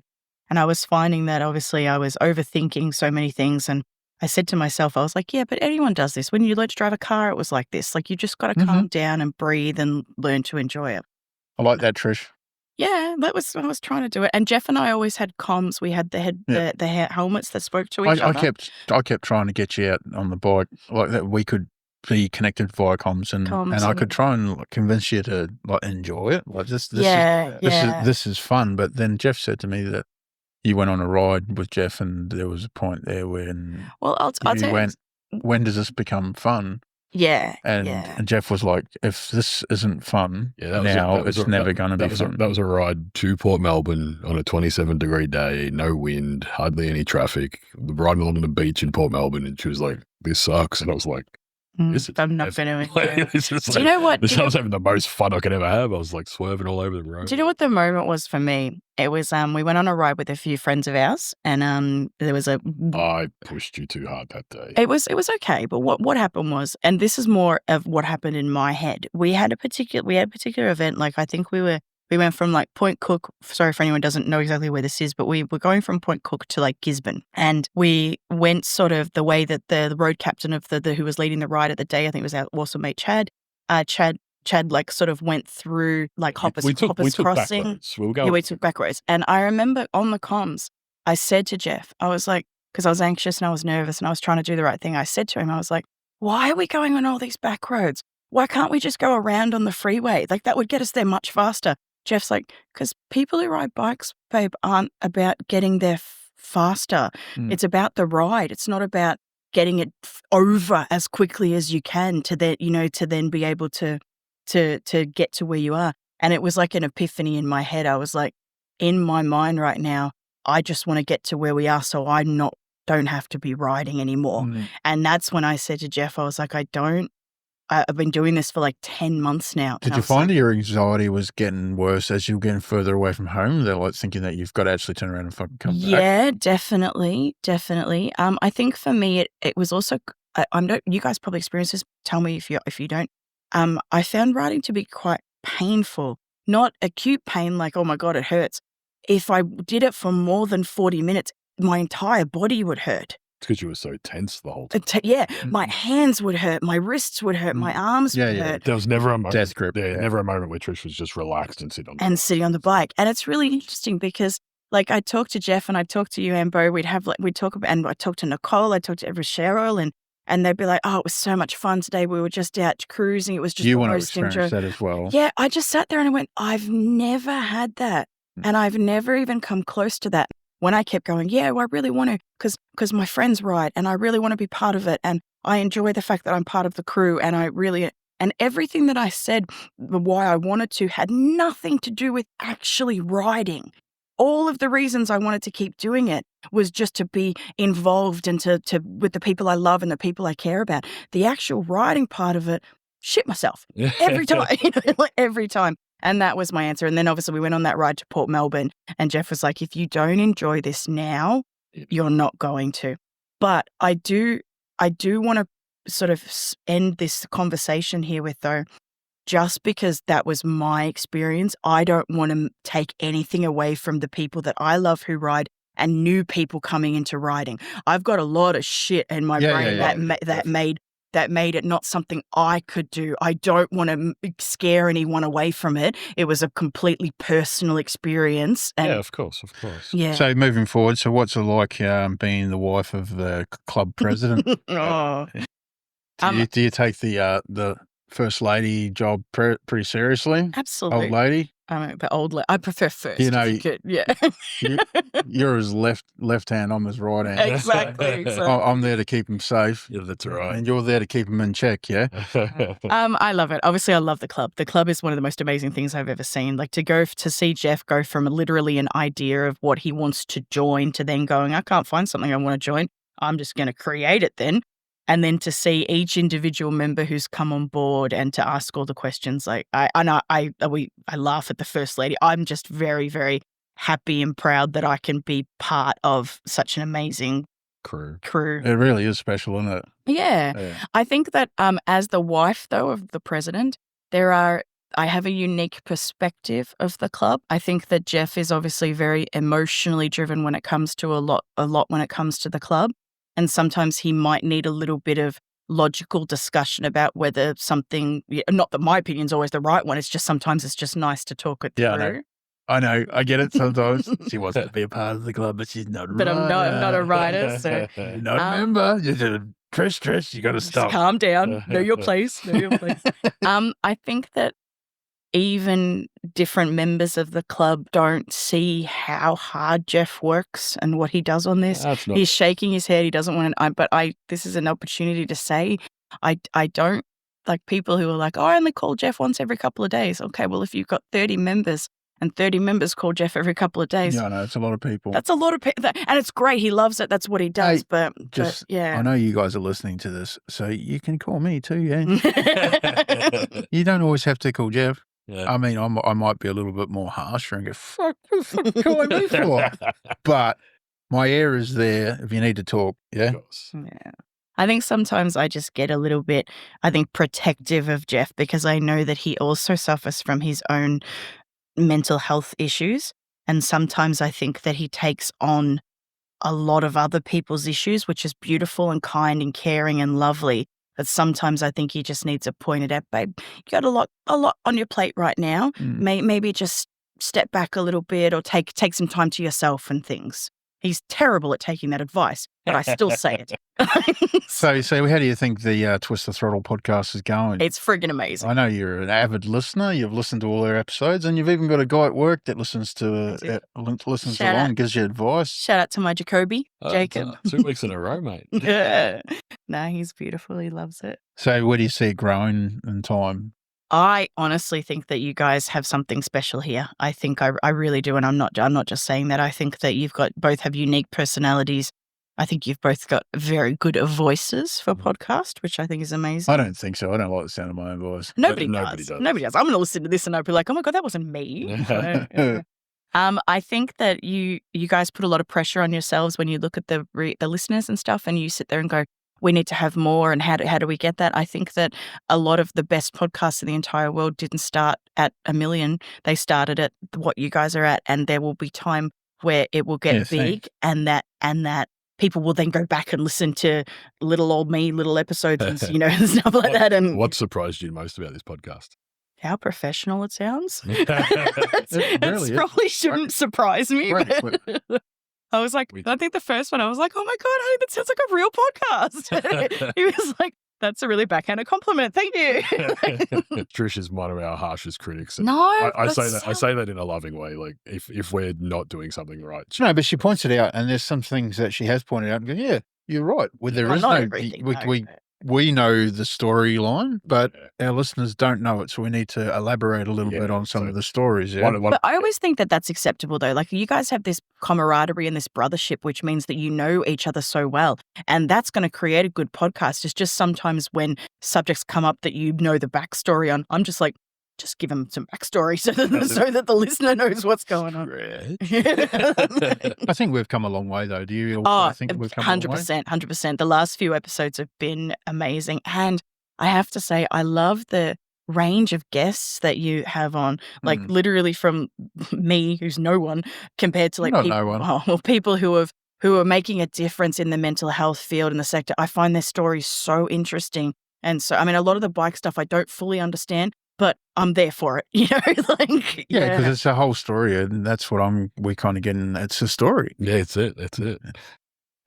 And I was finding that obviously I was overthinking so many things. And I said to myself, I was like, yeah, but anyone does this. When you learn to drive a car, it was like this. Like you just got to calm down and breathe and learn to enjoy it. I like that, Trish. Yeah, that was I was trying to do it. And Jeff and I always had comms. We had the helmets that spoke to each other. I kept trying to get you out on the bike like that. We could be connected via comms, and I could try and convince you to enjoy it. Like this is fun. But then Jeff said to me that you went on a ride with Jeff, and there was a point there when I'll tell you, when does this become fun? Yeah. And Jeff was like, if this isn't fun it's never going to be fun. That was a ride to Port Melbourne on a 27-degree day, no wind, hardly any traffic, riding along the beach in Port Melbourne. And she was like, this sucks. And I was like, I'm not going to enjoy it. Do you know what? I was having the most fun I could ever have. I was like swerving all over the road. Do you know what the moment was for me? It was we went on a ride with a few friends of ours, and there was I pushed you too hard that day. It was okay, but what happened was, and this is more of what happened in my head. We had a particular event. Like I think we went from like Point Cook. Sorry for anyone who doesn't know exactly where this is, but we were going from Point Cook to like Gisborne, and we went sort of the way that the road captain of the who was leading the ride at the day, I think it was our awesome mate Chad. Chad like sort of went through like Hoppers Crossing. We took back roads. And I remember on the comms, I said to Jeff, I was like, because I was anxious and I was nervous and I was trying to do the right thing. I said to him, I was like, why are we going on all these back roads? Why can't we just go around on the freeway? Like that would get us there much faster. Jeff's like, because people who ride bikes, babe, aren't about getting there faster. It's about the ride. It's not about getting it over as quickly as you can to then be able to get to where you are. And it was like an epiphany in my head. I was like, in my mind right now, I just want to get to where we are so I don't have to be riding anymore. And that's when I said to Jeff, I was like, I've been doing this for like 10 months now. Did you find that your anxiety was getting worse as you were getting further away from home? They're like thinking that you've got to actually turn around and fucking come back. Yeah, definitely. I think for me, it was also, you guys probably experienced this. Tell me if you don't. I found riding to be quite painful, not acute pain like, oh my God, it hurts. If I did it for more than 40 minutes, my entire body would hurt. It's because you were so tense the whole time. My hands would hurt, my wrists would hurt, my arms would hurt. There was never a moment. Death grip. Never a moment where Trish was just relaxed and sitting on the bike. And it's really interesting because like I talked to Jeff and I talked to you, Ambo. We'd talk about, and I talked to Nicole, I talked to every Cheryl, and they'd be like, "Oh, it was so much fun today. We were just out cruising. It was just you the want to most experience that as well. Yeah, I just sat there and I went, I've never had that. And I've never even come close to that. When I kept going, yeah, well, I really want to, because my friends ride and I really want to be part of it. And I enjoy the fact that I'm part of the crew. And and everything that I said, why I wanted to, had nothing to do with actually riding. All of the reasons I wanted to keep doing it was just to be involved and to with the people I love and the people I care about. The actual riding part of it, shit myself every time, every time. And that was my answer. And then obviously we went on that ride to Port Melbourne, and Jeff was like, if you don't enjoy this now, you're not going to. But I do want to sort of end this conversation here with, though, just because that was my experience, I don't want to take anything away from the people that I love who ride and new people coming into riding. I've got a lot of shit in my brain that made it not something I could do. I don't want to scare anyone away from it. It was a completely personal experience. And of course. Yeah. So moving forward, so what's it like being the wife of the club president? Oh. Do you take the first lady job pretty seriously? Absolutely. Old lady? I prefer first. You know, yeah. you're his left hand, I'm his right hand. Exactly. I'm there to keep him safe. Yeah, that's right. And you're there to keep him in check, yeah? I love it. Obviously, I love the club. The club is one of the most amazing things I've ever seen. Like to see Jeff go from literally an idea of what he wants to join to then going, I can't find something I want to join. I'm just going to create it then. And then to see each individual member who's come on board and to ask all the questions, like I laugh at the first lady. I'm just very, very happy and proud that I can be part of such an amazing crew. It really is special, isn't it? Yeah. I think that as the wife, though, of the president, I have a unique perspective of the club. I think that Jeff is obviously very emotionally driven when it comes to a lot when it comes to the club. And sometimes he might need a little bit of logical discussion about whether something, not that my opinion's always the right one, it's just sometimes it's just nice to talk it through. I know. I get it sometimes. She wants to be a part of the club, but she's not a rider. But I'm not a rider, so. You're not a member. You're Trish, you got to stop. Calm down. Know your place. I think that even different members of the club don't see how hard Jeff works and what he does on this. He's shaking his head. He doesn't want to, but this is an opportunity to say, I don't like people who are like, oh, I only call Jeff once every couple of days. Okay, well, if you've got 30 members and 30 members call Jeff every couple of days. Yeah, I know. It's a lot of people. That's a lot of people. And it's great. He loves it. That's what he does. Hey, but I know you guys are listening to this, so you can call me too, yeah? You don't always have to call Jeff. Yeah. I mean, I might be a little bit more harsh and go, fuck, what the fuck are you calling me for? But my ear is there if you need to talk, yeah? Yeah. I think sometimes I just get a little bit, protective of Jeff because I know that he also suffers from his own mental health issues. And sometimes I think that he takes on a lot of other people's issues, which is beautiful and kind and caring and lovely. But sometimes I think he just needs to point it out, babe. You got a lot on your plate right now. Maybe just step back a little bit or take some time to yourself and things. He's terrible at taking that advice, but I still say it. So how do you think the Twist the Throttle podcast is going? It's friggin' amazing. I know you're an avid listener. You've listened to all their episodes, and you've even got a guy at work that listens along and gives you advice. Shout out to my Jacoby, Jacob. 2 weeks in a row, mate. Yeah. No, he's beautiful. He loves it. So where do you see it growing in time? I honestly think that you guys have something special here. I think I really do, and I'm not just saying that. I think that both have unique personalities. I think you've both got very good voices for podcast, which I think is amazing. I don't think so. I don't like the sound of my own voice. Nobody does. Nobody does. I'm going to listen to this and I'll be like, oh my God, that wasn't me. I think that you guys put a lot of pressure on yourselves when you look at the listeners and stuff, and you sit there and go, we need to have more, and how do we get that? I think that a lot of the best podcasts in the entire world didn't start at 1 million. They started at what you guys are at, and there will be time where it will get big, and that people will then go back and listen to little old me, little episodes, and stuff like that. And what surprised you most about this podcast? How professional it sounds. It really probably shouldn't surprise me. I was like, I think the first one, I was like, oh my God, honey, that sounds like a real podcast. He was like, that's a really backhanded compliment. Thank you. Trish is one of our harshest critics. No, I say that in a loving way. Like if we're not doing something right. No, but she points it out, and there's some things that she has pointed out and go, yeah, you're right. Well, there is not no, everything, we know the storyline, but our listeners don't know it. So we need to elaborate a little bit on some of the stories. Yeah? But I always think that that's acceptable, though. Like, you guys have this camaraderie and this brothership, which means that you know each other so well. And that's going to create a good podcast. It's just sometimes when subjects come up that you know the backstory on, I'm just like, just give them some backstory so that the listener knows what's going on. I think we've come a long way, though. Do you think we've come 100%, a long way? 100%. The last few episodes have been amazing. And I have to say, I love the range of guests that you have on, like literally from me, who's no one, compared to like people who are making a difference in the mental health field in the sector. I find their stories so interesting. And so, I mean, a lot of the bike stuff I don't fully understand, but I'm there for it, like, yeah, because it's a whole story, and that's what we kind of getting. It's a story. Yeah, it's it.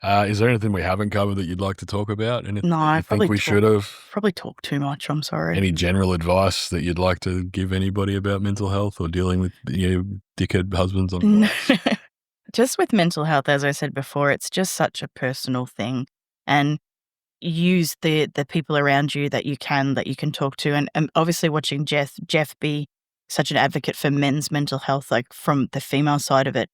Is there anything we haven't covered that you'd like to talk about? Anything no, I think we should have? Probably talked too much. I'm sorry. Any general advice that you'd like to give anybody about mental health or dealing with dickhead husbands on bikes? Just with mental health, as I said before, it's just such a personal thing, and use the people around you that you can talk to, and obviously watching Jeff be such an advocate for men's mental health, like from the female side of it,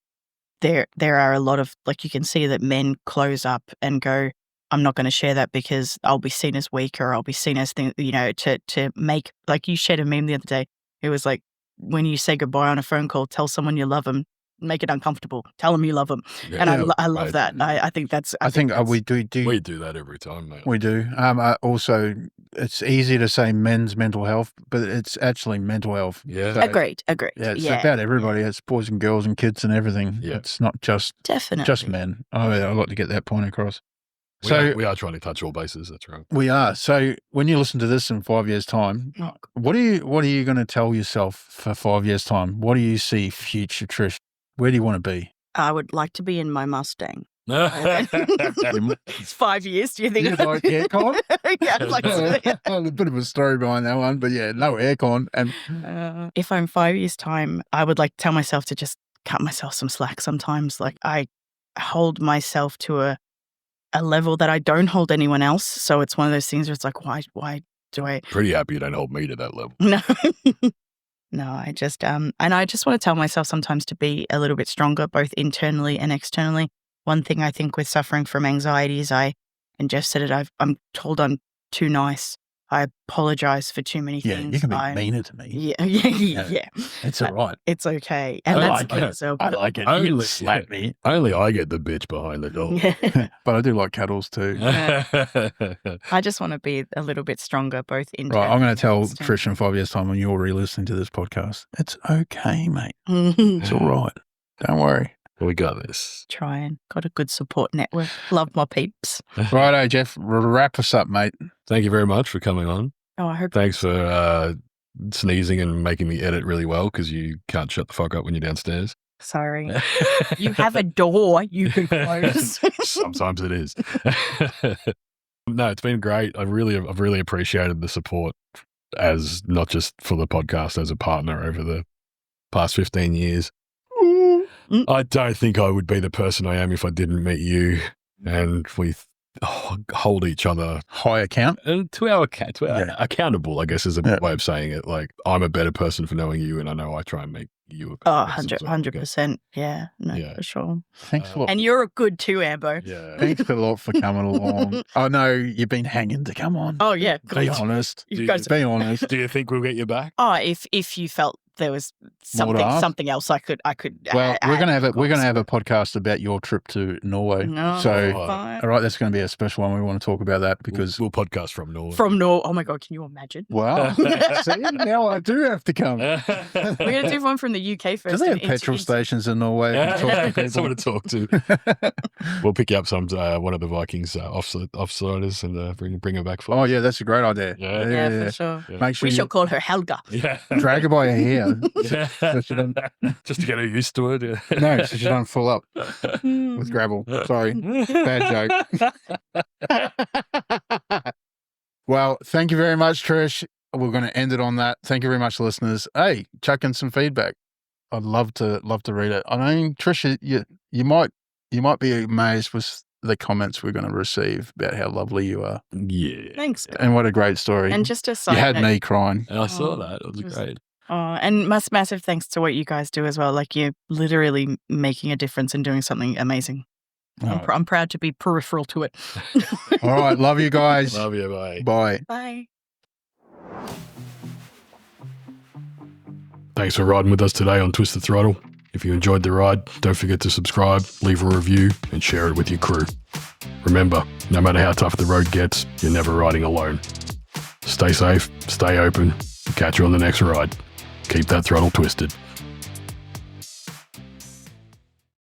there are a lot of, like, you can see that men close up and go, I'm not going to share that because I'll be seen as weak, or I'll be seen as to make, like, you shared a meme the other day. It was like, when you say goodbye on a phone call, tell someone you love them. Make it uncomfortable. Tell them you love them, and I love that. I think that's. I think we do. We do that every time, mate. We do. Also, it's easy to say men's mental health, but it's actually mental health. Yeah, so, agreed. Yeah, it's about everybody. It's boys and girls and kids and everything. Yeah. It's not just men. I'd like to get that point across. We are trying to touch all bases. That's right. We are. So when you listen to this in 5 years' time, what are you going to tell yourself for 5 years' time? What do you see future Trish? Where do you want to be? I would like to be in my Mustang. It's 5 years, do you think? You like aircon? Yeah, I'd like to. A bit of a story behind that one, but yeah, no aircon. And if I'm 5 years' time, I would like to tell myself to just cut myself some slack sometimes. Like, I hold myself to a level that I don't hold anyone else. So it's one of those things where it's like, why do I? Pretty happy you don't hold me to that level. No. No, I just, and I just want to tell myself sometimes to be a little bit stronger, both internally and externally. One thing I think with suffering from anxiety is and Jeff said it, I'm told I'm too nice. I apologize for too many things. Yeah, you can be meaner to me. Yeah. It's all right. It's okay. And I like it. You can slap me. Only I get the bitch behind the door. But I do like cuddles too. I just want to be a little bit stronger, both internally. Right, I'm going to tell Trish in 5 years' time when you're re-listening to this podcast, it's okay, mate. It's all right. Don't worry. We got this. Trying. Got a good support network. Love my peeps. Righto, Jeff. Wrap us up, mate. Thank you very much for coming on. Oh, I hope. Thanks for sneezing and making me edit really well, because you can't shut the fuck up when you're downstairs. Sorry. You have a door you can close. Sometimes it is. No, it's been great. I've really appreciated the support, as not just for the podcast, as a partner over the past 15 years. I don't think I would be the person I am if I didn't meet you, and we hold each other high account accountable, I guess is a way of saying it. Like, I'm a better person for knowing you, and I know I try and make you a better person. 100%. Yeah, for sure. Thanks a lot. And you're good too, Ambo. Yeah. Thanks a lot for coming along. I know you've been hanging to come on. Oh, yeah. Be honest. Be honest. Do you think we'll get you back? Oh, if you felt there was something else I could. Well, we're gonna have a podcast about your trip to Norway. All right, that's going to be a special one. We want to talk about that because we'll podcast from Norway. Oh my God, can you imagine? Wow. See, now I do have to come. We're gonna do one from the UK first. Do they have petrol stations in Norway? Someone to talk to. We'll pick you up one of the Vikings offsiders and bring her back for. Oh yeah, that's a great idea. Yeah, for sure. Make sure we shall call her Helga. Yeah. Drag her by her hair. So she done, just to get her used to it. Yeah. no, so she done full up with gravel. Sorry, bad joke. Well, thank you very much, Trish. We're going to end it on that. Thank you very much, listeners. Hey, chuck in some feedback. I'd love to read it. I mean, Trish, you might be amazed with the comments we're going to receive about how lovely you are. Yeah. Thanks. And what a great story. And just a side you had note, me crying. I saw that. It was great. Oh, and massive thanks to what you guys do as well. Like, you're literally making a difference and doing something amazing. I'm proud to be peripheral to it. All right. Love you guys. Love you. Bye. Bye. Bye. Thanks for riding with us today on Twist the Throttle. If you enjoyed the ride, don't forget to subscribe, leave a review, and share it with your crew. Remember, no matter how tough the road gets, you're never riding alone. Stay safe, stay open, and catch you on the next ride. Keep that throttle twisted.